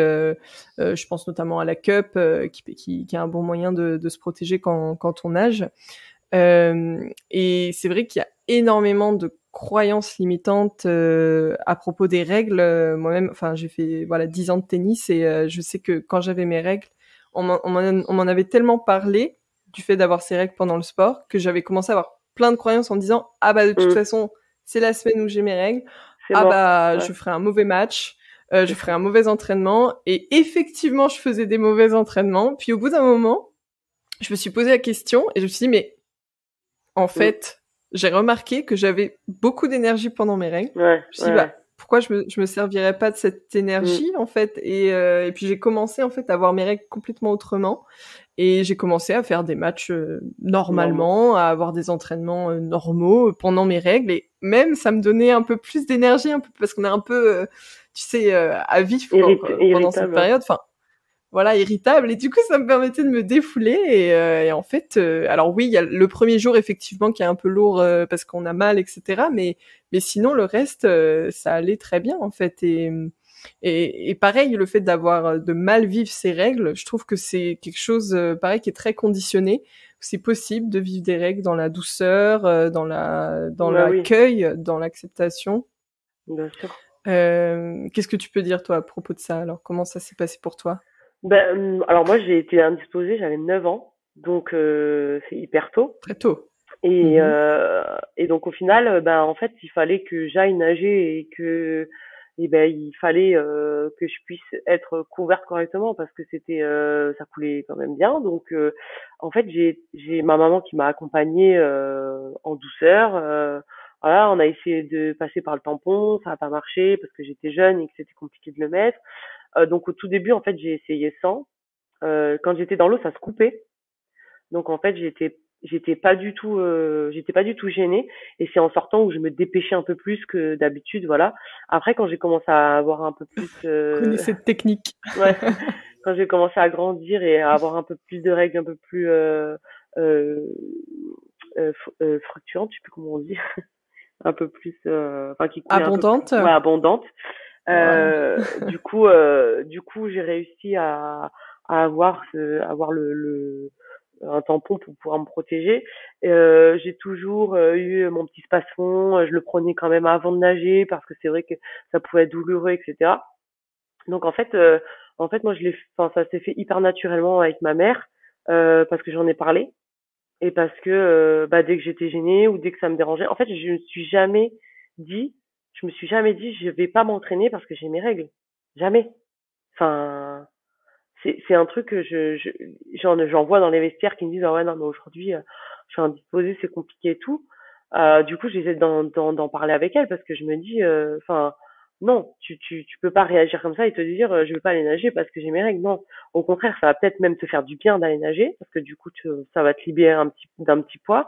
Je pense notamment à la cup, qui est un bon moyen de se protéger quand on nage. Et c'est vrai qu'il y a énormément de croyances limitantes à propos des règles. Moi-même, enfin, j'ai fait 10 ans de tennis et je sais que quand j'avais mes règles, on m'en avait tellement parlé du fait d'avoir ces règles pendant le sport que j'avais commencé à avoir plein de croyances en me disant ah bah de toute Mm. façon c'est la semaine où j'ai mes règles, C'est ah mort. bah Ouais, je ferai un mauvais match, je c'est ferai ça. un mauvais entraînement et effectivement je faisais des mauvais entraînements. Puis au bout d'un moment, je me suis posé la question et je me suis dit mais en Mm. fait, j'ai remarqué que j'avais beaucoup d'énergie pendant mes règles. Ouais, Je me suis dit, ouais, bah, pourquoi je me servirais pas de cette ouais. énergie, en fait? Et puis j'ai commencé, en fait, à voir mes règles complètement autrement. Et j'ai commencé à faire des matchs Normaux. normalement, à avoir des entraînements normaux pendant mes règles. Et même, ça me donnait un peu plus d'énergie, un peu, parce qu'on est un peu, tu sais, à vif pendant cette Irritable, ouais. période. Enfin, voilà, irritable. Et du coup, ça me permettait de me défouler. Et en fait, alors oui, il y a le premier jour effectivement qui est un peu lourd parce qu'on a mal, etc. Mais sinon, le reste, ça allait très bien en fait. Et pareil, le fait de mal vivre ses règles, je trouve que c'est quelque chose, pareil, qui est très conditionné. C'est possible de vivre des règles dans la douceur, dans Bah oui, l'accueil, dans l'acceptation. bien sûr. Qu'est-ce que tu peux dire toi à propos de ça? Alors, comment ça s'est passé pour toi? Ben, alors moi j'ai été indisposée, j'avais 9 ans, donc c'est hyper tôt. Très tôt. Et, Mhm. euh, et donc au final, ben en fait, il fallait que j'aille nager et ben il fallait que je puisse être couverte correctement parce que ça coulait quand même bien. Donc en fait, j'ai ma maman qui m'a accompagnée en douceur. Voilà, on a essayé de passer par le tampon, ça n'a pas marché parce que j'étais jeune et que c'était compliqué de le mettre. Donc au tout début, en fait, j'ai essayé sans. Quand j'étais dans l'eau, ça se coupait. Donc en fait, j'étais pas du tout gênée. Et c'est en sortant où je me dépêchais un peu plus que d'habitude, voilà. Après, quand j'ai commencé à avoir un peu plus, Connais cette technique. ouais, quand j'ai commencé à grandir et à avoir un peu plus de règles, un peu plus euh, fluctuantes, je sais plus comment on dit, un peu plus, enfin qui coulaient un peu plus, Abondante. ouais, abondantes. Voilà. Du coup, j'ai réussi à avoir un tampon pour pouvoir me protéger. J'ai toujours eu mon petit spasmon. Je le prenais quand même avant de nager parce que c'est vrai que ça pouvait être douloureux, etc. Donc en fait, moi enfin, ça s'est fait hyper naturellement avec ma mère parce que j'en ai parlé et parce que bah, dès que j'étais gênée ou dès que ça me dérangeait, en fait, dit, je me suis jamais dit, je vais pas m'entraîner parce que j'ai mes règles. Jamais. Enfin, c'est un truc que j'en vois dans les vestiaires qui me disent, ah ouais, non, mais aujourd'hui, je suis indisposée, c'est compliqué et tout. Du coup, j'essaie d'en parler avec elle parce que je me dis, enfin, non, tu peux pas réagir comme ça et te dire, je veux pas aller nager parce que j'ai mes règles. Non. Au contraire, ça va peut-être même te faire du bien d'aller nager parce que du coup, ça va te libérer d'un petit poids.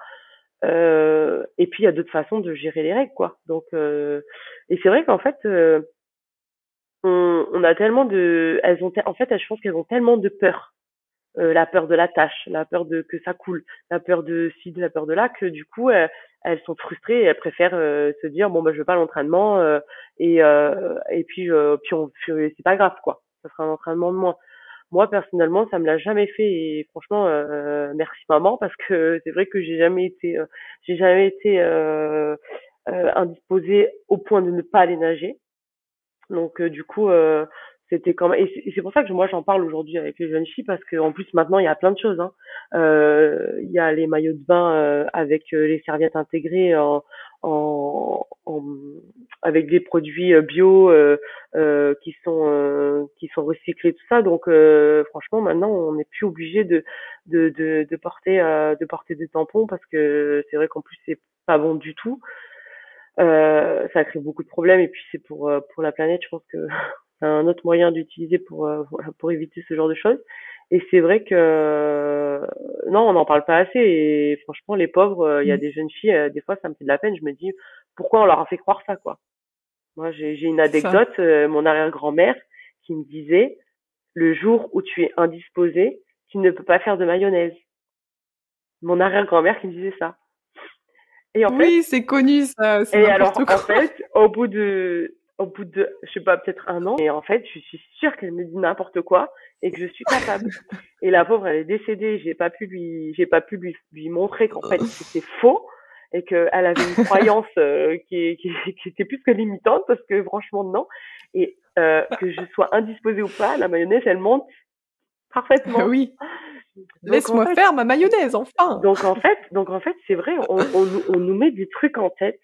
Et puis il y a d'autres façons de gérer les règles, quoi. Donc, et c'est vrai qu'en fait, on a tellement de, en fait, je pense qu'elles ont tellement de peur. La peur de la tâche, la peur de que ça coule, la peur de ci, la peur de là, que du coup elles sont frustrées et elles préfèrent se dire bon bah je veux pas l'entraînement et puis c'est pas grave quoi, ça sera un entraînement de moins. Moi personnellement ça me l'a jamais fait et franchement merci maman parce que c'est vrai que j'ai jamais été indisposée au point de ne pas aller nager. Donc du coup, c'était quand même et c'est pour ça que moi j'en parle aujourd'hui avec les jeunes filles parce qu'en plus maintenant il y a plein de choses, hein. Il y a les maillots de bain avec les serviettes intégrées en, en- avec des produits bio qui sont recyclés tout ça. Donc franchement maintenant on n'est plus obligé de porter des tampons parce que c'est vrai qu'en plus c'est pas bon du tout. Ça crée beaucoup de problèmes et puis c'est pour la planète, je pense que c'est un autre moyen d'utiliser voilà, pour éviter ce genre de choses. Et c'est vrai que non, on n'en parle pas assez et franchement les pauvres, il y a Mm. des jeunes filles, des fois ça me fait de la peine, je me dis pourquoi on leur a fait croire ça quoi. Moi j'ai une Ça. anecdote, mon arrière-grand-mère qui me disait le jour où tu es indisposé, tu ne peux pas faire de mayonnaise. Mon arrière-grand-mère qui me disait ça. Et en fait, Oui, c'est connu, ça, c'est Et alors, n'importe en quoi. fait, au bout de, je sais pas, peut-être un an, et en fait, je suis sûre qu'elle me dit n'importe quoi et que je suis capable. Et la pauvre, elle est décédée. J'ai pas pu lui montrer qu'en fait, c'était faux et qu'elle avait une croyance qui était plus que limitante parce que franchement, non. Et que je sois indisposée ou pas, la mayonnaise, elle monte parfaitement. Oui, Donc en laisse-moi fait, faire ma mayonnaise, enfin. donc en fait, c'est vrai, on nous met des trucs en tête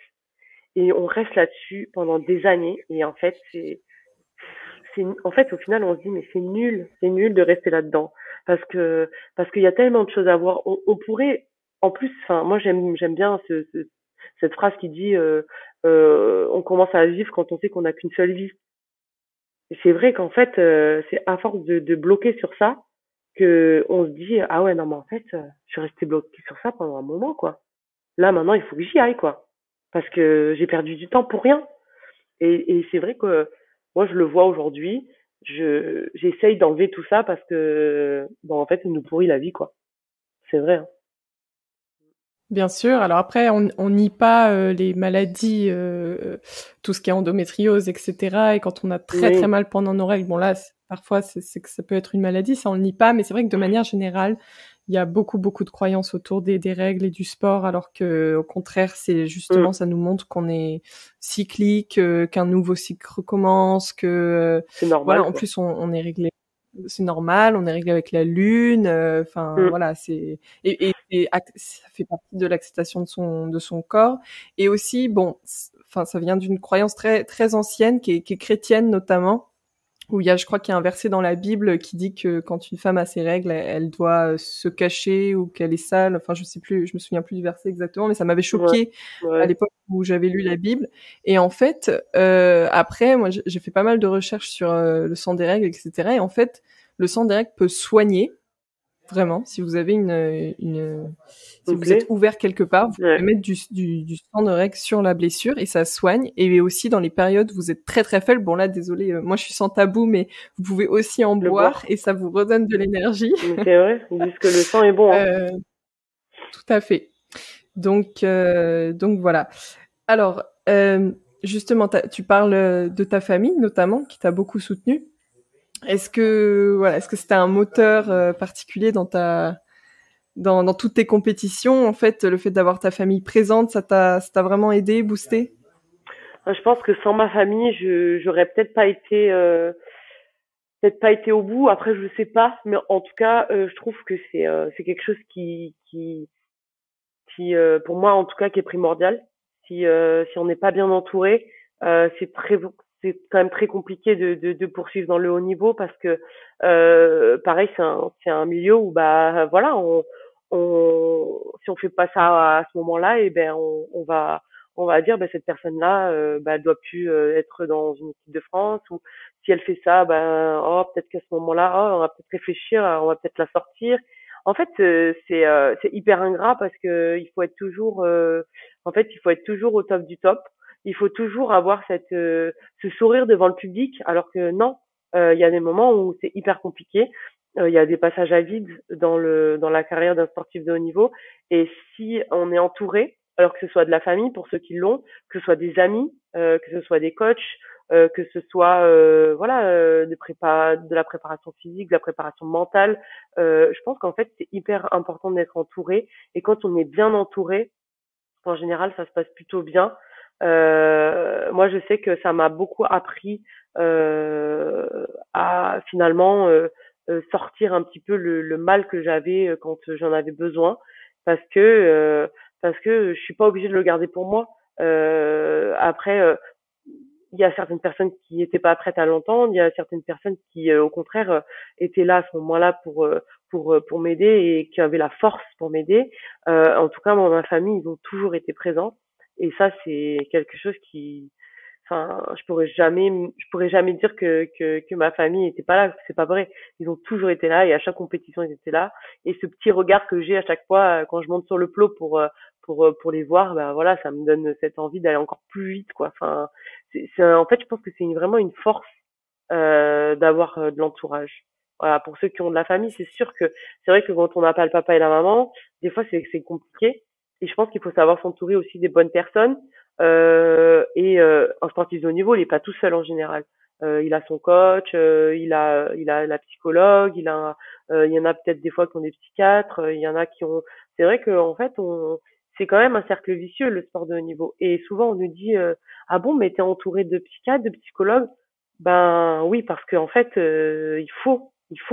et on reste là-dessus pendant des années et en fait en fait au final on se dit mais c'est nul de rester là-dedans parce qu'il y a tellement de choses à voir. On pourrait en plus, enfin moi j'aime bien cette phrase qui dit on commence à vivre quand on sait qu'on n'a qu'une seule vie. Et c'est vrai qu'en fait c'est à force de bloquer sur ça que on se dit ah ouais non mais en fait je suis restée bloquée sur ça pendant un moment quoi. Là maintenant il faut que j'y aille quoi parce que j'ai perdu du temps pour rien. Et c'est vrai que moi, je le vois aujourd'hui. J'essaye d'enlever tout ça parce que, bon, en fait, ça nous pourrit la vie, quoi. C'est vrai, hein. Bien sûr. Alors après, on nie pas les maladies, tout ce qui est endométriose, etc. Et quand on a très très Oui. mal pendant nos règles, bon là, parfois c'est que ça peut être une maladie, ça on le nie pas. Mais c'est vrai que de manière générale, il y a beaucoup beaucoup de croyances autour des règles et du sport, alors que au contraire, c'est Mm. justement ça nous montre qu'on est cyclique, qu'un nouveau cycle recommence, que C'est voilà. normal, En quoi. plus, on est réglé. C'est normal, on est réglé avec la lune, enfin Mm. voilà, c'est ça fait partie de l'acceptation de son corps et aussi bon, enfin ça vient d'une croyance très très ancienne qui est chrétienne notamment où je crois qu'il y a un verset dans la Bible qui dit que quand une femme a ses règles, elle doit se cacher ou qu'elle est sale. Enfin, je sais plus, je me souviens plus du verset exactement, mais ça m'avait Ouais. choqué à Ouais. l'époque où j'avais lu la Bible. Et en fait, après, moi, j'ai fait pas mal de recherches sur le sang des règles, etc. Et en fait, le sang des règles peut soigner. Vraiment, si vous avez si Une vous êtes plaie? ouvert quelque part, vous Ouais. pouvez mettre du sang de règle sur la blessure et ça soigne. Et aussi dans les périodes où vous êtes très très faible, bon là, désolé, moi je suis sans tabou, mais vous pouvez aussi en Le boire boire? et ça vous redonne de l'énergie. Mais c'est vrai. Ils disent que le sang est bon, hein. Euh, Tout à fait. Donc voilà. Alors, justement, tu parles de ta famille notamment, qui t'a beaucoup soutenu. Est-ce que c'était un moteur particulier dans toutes tes compétitions, en fait, le fait d'avoir ta famille présente, ça t'a vraiment aidé, boosté? Je pense que sans ma famille, j'aurais peut-être pas été au bout. Après, je sais pas, mais en tout cas, je trouve que c'est quelque chose qui, pour moi en tout cas, qui est primordial. Si on n'est pas bien entouré, c'est quand même très compliqué de poursuivre dans le haut niveau parce que pareil, c'est un milieu où bah voilà, si on fait pas ça à ce moment-là, et ben on va dire bah, cette personne-là, bah, elle doit plus être dans une équipe de France, ou si elle fait ça, ben oh peut-être qu'à ce moment-là, oh, on va peut-être réfléchir, on va peut-être la sortir. En fait, c'est hyper ingrat parce que il faut être toujours, en fait, il faut être toujours au top du top. Il faut toujours avoir ce sourire devant le public, alors que non, il y a des moments où c'est hyper compliqué. Il y a des passages à vide dans la carrière d'un sportif de haut niveau. Et si on est entouré, alors que ce soit de la famille pour ceux qui l'ont, que ce soit des amis, que ce soit des coachs, que ce soit voilà de la préparation physique, de la préparation mentale. Je pense qu'en fait c'est hyper important d'être entouré et quand on est bien entouré, en général ça se passe plutôt bien. Moi je sais que ça m'a beaucoup appris à finalement sortir un petit peu le mal que j'avais quand j'en avais besoin parce que euh, parce que je suis pas obligée de le garder pour moi. Après il y a certaines personnes qui n'étaient pas prêtes à l'entendre, il y a certaines personnes qui, au contraire, étaient là à ce moment-là pour m'aider et qui avaient la force pour m'aider. En tout cas, moi, ma famille, ils ont toujours été présents. Et ça, c'est quelque chose qui, enfin, je pourrais jamais dire que ma famille était pas là. C'est pas vrai. Ils ont toujours été là et à chaque compétition, ils étaient là. Et ce petit regard que j'ai à chaque fois quand je monte sur le plot pour les voir, ben voilà, ça me donne cette envie d'aller encore plus vite, quoi. Enfin, en fait, je pense que c'est vraiment une force d'avoir de l'entourage. Voilà, pour ceux qui ont de la famille, c'est sûr que c'est vrai que quand on n'a pas le papa et la maman, des fois c'est compliqué. Et je pense qu'il faut savoir s'entourer aussi des bonnes personnes. Un sportif de haut niveau, il est pas tout seul en général. Il a son coach, il a la psychologue, il y en a peut-être des fois qui ont des psychiatres, il y en a qui ont. C'est vrai que en fait, c'est quand même un cercle vicieux le sport de haut niveau. Et souvent on nous dit ah bon, mais t'es entouré de psychiatres, de psychologues? Ben oui, parce qu'en fait, il faut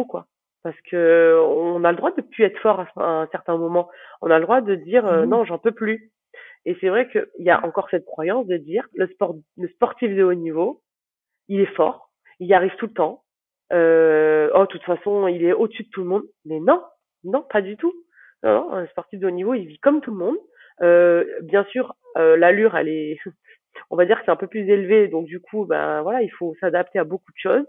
quoi. Parce que on a le droit de plus être fort à un certain moment. On a le droit de dire Oui. non, j'en peux plus. Et c'est vrai qu'il y a encore cette croyance de dire le sportif de haut niveau, il est fort, il y arrive tout le temps. Oh, de toute façon, il est au-dessus de tout le monde. Mais non, non, pas du tout. Non, non, un sportif de haut niveau, il vit comme tout le monde. Bien sûr, l'allure, elle est, on va dire que c'est un peu plus élevé, donc du coup, ben voilà, il faut s'adapter à beaucoup de choses.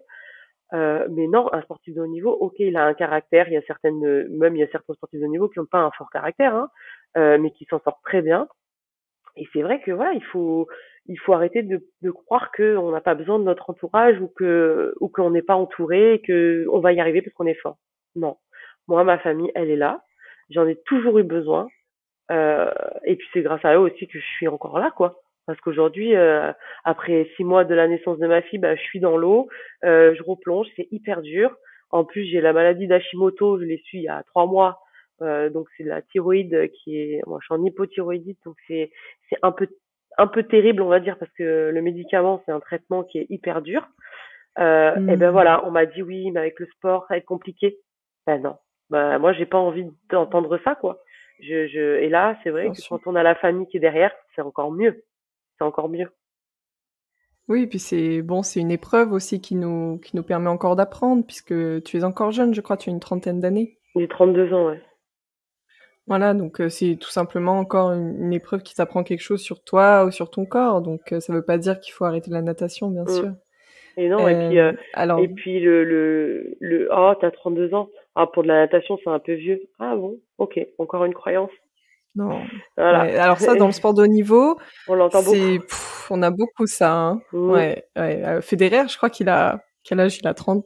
Mais non, un sportif de haut niveau, ok, il a un caractère. Il y a certains sportifs de haut niveau qui n'ont pas un fort caractère, hein, mais qui s'en sortent très bien. Et c'est vrai que voilà, il faut arrêter de croire qu'on n'a pas besoin de notre entourage ou qu'on n'est pas entouré et que on va y arriver parce qu'on est fort. Non. Moi, ma famille, elle est là. J'en ai toujours eu besoin. Euh, et puis c'est grâce à eux aussi que je suis encore là, quoi. Parce qu'aujourd'hui, après 6 mois de la naissance de ma fille, bah, je suis dans l'eau, je replonge, c'est hyper dur. En plus, j'ai la maladie d'Hashimoto, je l'ai su il y a 3 mois. Donc c'est la thyroïde qui est, moi je suis en hypothyroïdite, donc c'est un peu terrible, on va dire, parce que le médicament c'est un traitement qui est hyper dur. Et ben Hmm, voilà, on m'a dit oui, mais avec le sport, ça va être compliqué. Ben non. Ben, moi, j'ai pas envie d'entendre ça, quoi. Et là, c'est vrai bien que sûr. quand on a la famille qui est derrière, c'est encore mieux. C'est encore mieux. Oui, puis c'est bon, c'est une épreuve aussi qui nous permet encore d'apprendre, puisque tu es encore jeune, je crois, tu as une trentaine d'années. J'ai 32 ans, ouais. Voilà, donc c'est tout simplement encore une épreuve qui t'apprend quelque chose sur toi ou sur ton corps. Donc ça veut pas dire qu'il faut arrêter la natation, bien Mm. sûr. Et non, Alors et puis oh, t'as 32 ans. Ah, pour de la natation, c'est un peu vieux. Ah bon, ok, encore une croyance. non, Voilà. ouais, alors ça, dans le sport de haut niveau, On l'entend beaucoup. on a beaucoup ça, hein. Mm. Ouais, ouais. Federer, je crois qu'il a quel âge il a 30,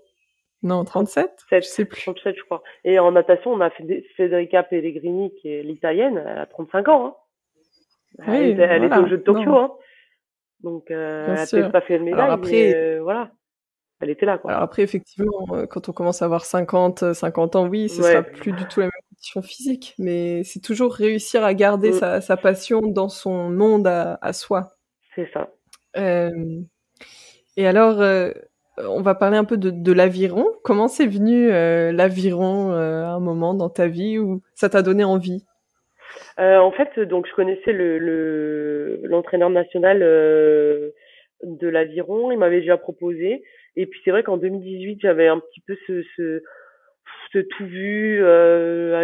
non 37, je 37, sais plus. 37, je crois. Et en natation, on a Federica Pellegrini, qui est l'italienne, elle a 35 ans, hein. Oui, Elle était aux voilà, Jeux de Tokyo, non, hein. Donc, bien elle a peut-être sûr. pas fait de Alors médaille, mais après, voilà, elle était là, quoi. effectivement, quand on commence à avoir 50 ans, oui, ce sera Ouais, plus du tout la même condition physique, mais c'est toujours réussir à garder mm, sa passion dans son monde à soi. c'est ça. Euh, et alors, on va parler un peu de l'aviron. Comment c'est venu l'aviron à un moment dans ta vie où ça t'a donné envie? En fait, donc je connaissais l'entraîneur national de l'aviron. Il m'avait déjà proposé. Et puis c'est vrai qu'en 2018, j'avais un petit peu ce tout vu.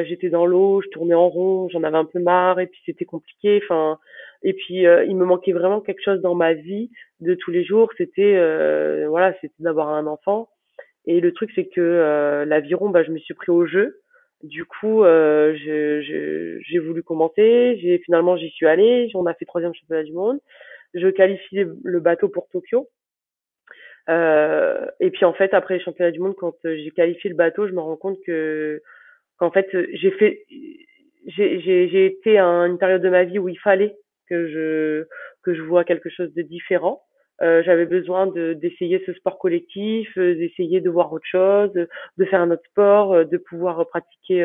J'étais dans l'eau, je tournais en rond, j'en avais un peu marre. Et puis c'était compliqué. Enfin, et puis il me manquait vraiment quelque chose dans ma vie de tous les jours. C'était voilà, c'était d'avoir un enfant. Et le truc c'est que l'aviron, bah, je me suis pris au jeu. Du coup, j'ai voulu commencer. Finalement, j'y suis allée. On a fait troisième championnat du monde. Je qualifie le bateau pour Tokyo. Et puis en fait, après les championnats du monde, quand j'ai qualifié le bateau, je me rends compte qu'en fait, j'ai été à une période de ma vie où il fallait que je vois quelque chose de différent. J'avais besoin d'essayer ce sport collectif, d'essayer de voir autre chose, de faire un autre sport, de pouvoir pratiquer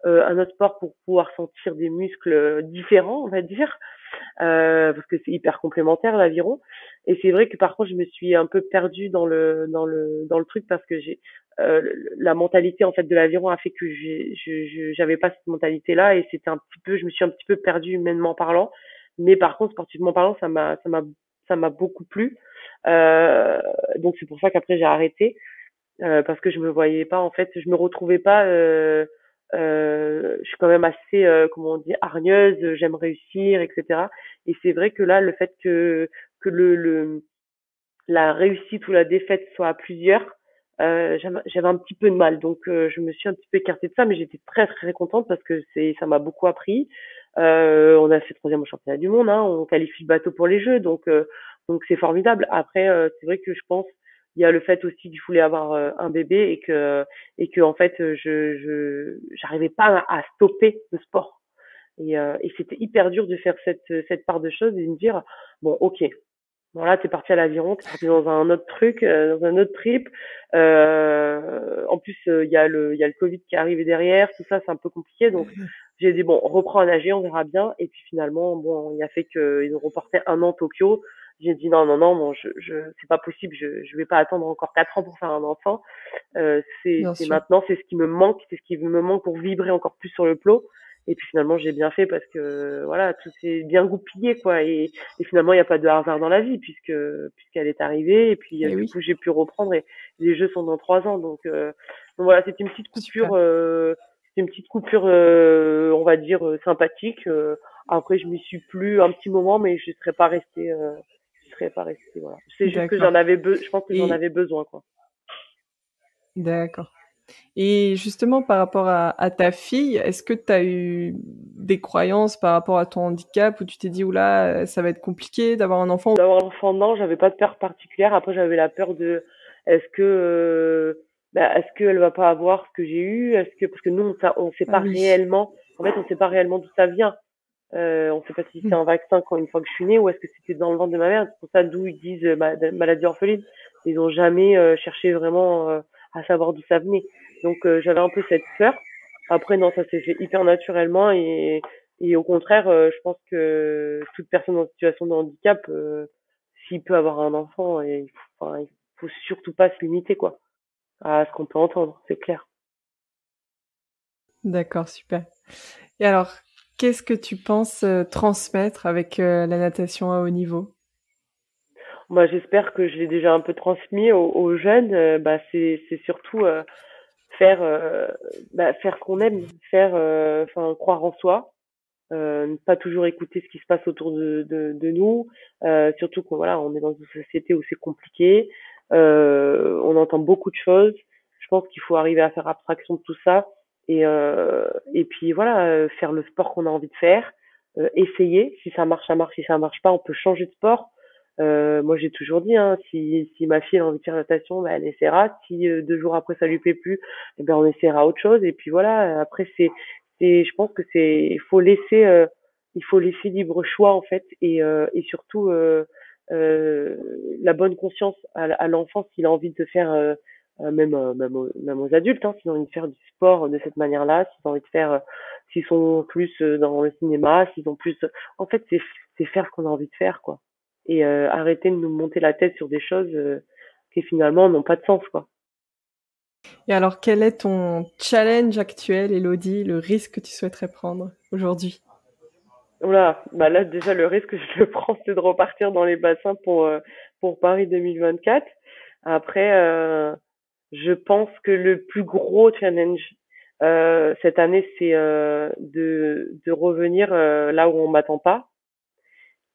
un autre sport pour pouvoir sentir des muscles différents, on va dire, parce que c'est hyper complémentaire l'aviron. Et c'est vrai que par contre, je me suis un peu perdue dans le truc parce que euh, la mentalité en fait de l'aviron a fait que j'avais pas cette mentalité-là et je me suis un petit peu perdue humainement parlant. Mais par contre, sportivement parlant, ça m'a beaucoup plu. Euh, donc c'est pour ça qu'après j'ai arrêté parce que je me voyais pas en fait, je me retrouvais pas. Je suis quand même assez, comment on dit, hargneuse. J'aime réussir, etc. Et c'est vrai que là, le fait que la réussite ou la défaite soit à plusieurs, j'avais un petit peu de mal. Donc je me suis un petit peu écartée de ça, mais j'étais très très contente parce que ça m'a beaucoup appris. On a fait troisième au championnat du monde, hein, on qualifie le bateau pour les Jeux, donc c'est formidable. Après, c'est vrai que je pense il y a le fait aussi que je voulais avoir un bébé et que en fait j'arrivais pas à stopper le sport. Et c'était hyper dur de faire cette part de choses et de me dire bon ok, bon là, t'es parti à l'aviron, t'es parti dans un autre truc, dans un autre trip. En plus, il y a le Covid qui est arrivé derrière, tout ça, c'est un peu compliqué. Donc, j'ai dit bon, on reprend à nager, on verra bien. Et puis finalement, bon, il a fait qu'ils ont reporté un an Tokyo. J'ai dit non, non, non, bon, c'est pas possible. Je vais pas attendre encore 4 ans pour faire un enfant. Bien C'est sûr. maintenant, c'est ce qui me manque, c'est ce qui me manque pour vibrer encore plus sur le plot. Et puis finalement, j'ai bien fait parce que voilà, tout s'est bien goupillé quoi. Et finalement, il n'y a pas de hasard dans la vie puisqu'elle est arrivée. Et puis Et du oui, coup, j'ai pu reprendre et les jeux sont dans 3 ans. Donc voilà, c'était une petite coupure, super. on va dire sympathique. Après, je m'y suis plus un petit moment, mais je serais pas restée. Voilà. C'est juste que D'accord. je pense que j'en Et avais besoin quoi. d'accord. Et justement, par rapport à ta fille, est-ce que tu as eu des croyances par rapport à ton handicap où tu t'es dit, oula, ça va être compliqué d'avoir un enfant? D'avoir un enfant, non, j'avais pas de peur particulière. Après, j'avais la peur de est-ce que est-ce qu'elle va pas avoir ce que j'ai eu? Est-ce que parce que nous on sait Ah pas oui. réellement. En fait, on sait pas réellement d'où ça vient. On sait pas si c'est un vaccin quand une fois que je suis née ou est-ce que c'était dans le ventre de ma mère. C'est pour ça d'où ils disent maladie orpheline. Ils ont jamais cherché vraiment à savoir d'où ça venait. Donc j'avais un peu cette peur. Après non, ça s'est fait hyper naturellement et au contraire, je pense que toute personne en situation de handicap, s'il peut avoir un enfant, il faut surtout pas se limiter quoi à ce qu'on peut entendre, c'est clair. D'accord, super. Et alors, qu'est-ce que tu penses transmettre avec la natation à haut niveau? Moi, j'espère que je l'ai déjà un peu transmis aux jeunes. C'est surtout faire faire ce qu'on aime, enfin croire en soi, ne pas toujours écouter ce qui se passe autour de nous. Surtout qu'on voilà, on est dans une société où c'est compliqué. On entend beaucoup de choses. Je pense qu'il faut arriver à faire abstraction de tout ça et puis voilà, faire le sport qu'on a envie de faire, essayer. Si ça marche, ça marche. Si ça marche pas, on peut changer de sport. Moi, j'ai toujours dit, hein, si ma fille a envie de faire natation, bah, elle essaiera. Si 2 jours après ça lui plaît plus, eh ben on essaiera autre chose. Et puis voilà. Après, je pense que il faut laisser libre choix en fait, et surtout la bonne conscience à l'enfant s'il a envie de faire, même aux adultes, hein, s'ils ont envie de faire du sport de cette manière-là, s'ils ont envie de faire, s'ils sont plus dans le cinéma, s'ils ont plus, en fait, c'est faire ce qu'on a envie de faire, quoi. Et arrêter de nous monter la tête sur des choses qui finalement n'ont pas de sens, quoi. Et alors, quel est ton challenge actuel, Elodie, le risque que tu souhaiterais prendre aujourd'hui? Voilà, bah là déjà le risque que je le prends c'est de repartir dans les bassins pour Paris 2024. Après, je pense que le plus gros challenge cette année c'est de revenir là où on m'attend pas.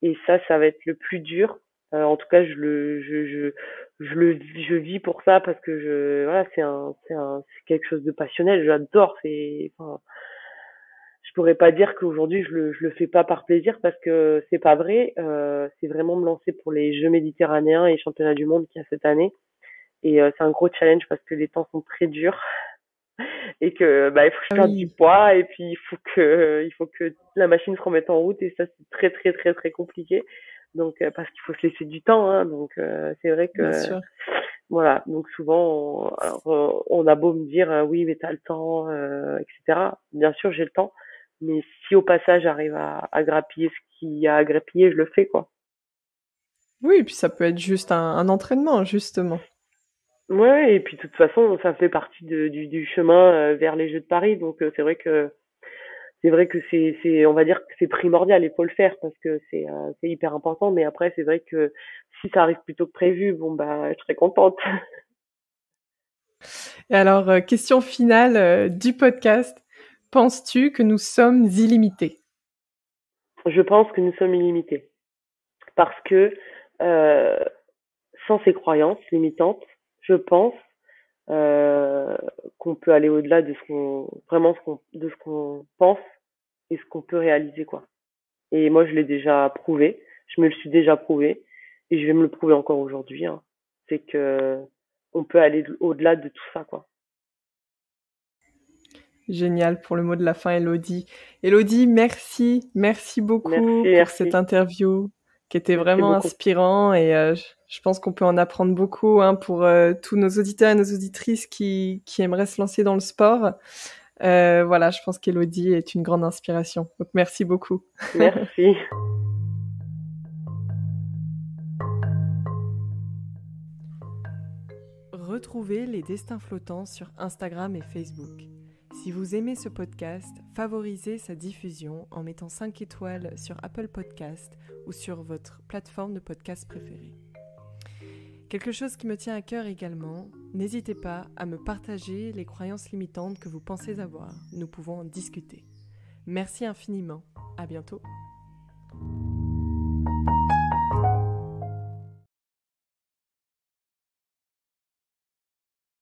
Et ça va être le plus dur. En tout cas, je vis pour ça parce que voilà, c'est quelque chose de passionnel. J'adore. Enfin, je pourrais pas dire qu'aujourd'hui je le fais pas par plaisir parce que c'est pas vrai. C'est vraiment me lancer pour les Jeux méditerranéens et championnats du monde qu'il y a cette année. Et c'est un gros challenge parce que les temps sont très durs et que bah il faut que je Ah perde du oui, poids et puis il faut que la machine se remette en route et ça c'est très très très très compliqué. Donc parce qu'il faut se laisser du temps, hein. Donc c'est vrai bien que sûr. voilà. Donc souvent on a beau me dire oui mais t'as le temps, etc. Bien sûr j'ai le temps, mais si au passage j'arrive à grappiller ce qu'il y a à grappiller, je le fais quoi. Oui, puis ça peut être juste un entraînement, justement. Ouais, et puis de toute façon, ça fait partie du chemin vers les Jeux de Paris. Donc c'est vrai que on va dire que c'est primordial. Il faut le faire parce que c'est hyper important. Mais après, c'est vrai que si ça arrive plus tôt que prévu, bon bah, je serais contente. Et alors, question finale du podcast. Penses-tu que nous sommes illimités? Je pense que nous sommes illimités parce que euh, sans ces croyances limitantes, je pense euh, qu'on peut aller au-delà de de ce qu'on pense et ce qu'on peut réaliser quoi. Et moi, je l'ai déjà prouvé. Je me le suis déjà prouvé. Et je vais me le prouver encore aujourd'hui, hein. C'est que on peut aller au-delà de tout ça, quoi. Génial pour le mot de la fin, Elodie. Elodie, merci. Merci Merci, beaucoup pour cette merci. interview qui était Merci vraiment beaucoup. inspirant et je pense qu'on peut en apprendre beaucoup hein, pour tous nos auditeurs et nos auditrices qui aimeraient se lancer dans le sport. Voilà, je pense qu'Elodie est une grande inspiration. Donc merci beaucoup. Merci. Retrouvez les destins flottants sur Instagram et Facebook. Si vous aimez ce podcast, favorisez sa diffusion en mettant 5 étoiles sur Apple Podcast ou sur votre plateforme de podcast préférée. Quelque chose qui me tient à cœur également, n'hésitez pas à me partager les croyances limitantes que vous pensez avoir. Nous pouvons en discuter. Merci infiniment. À bientôt.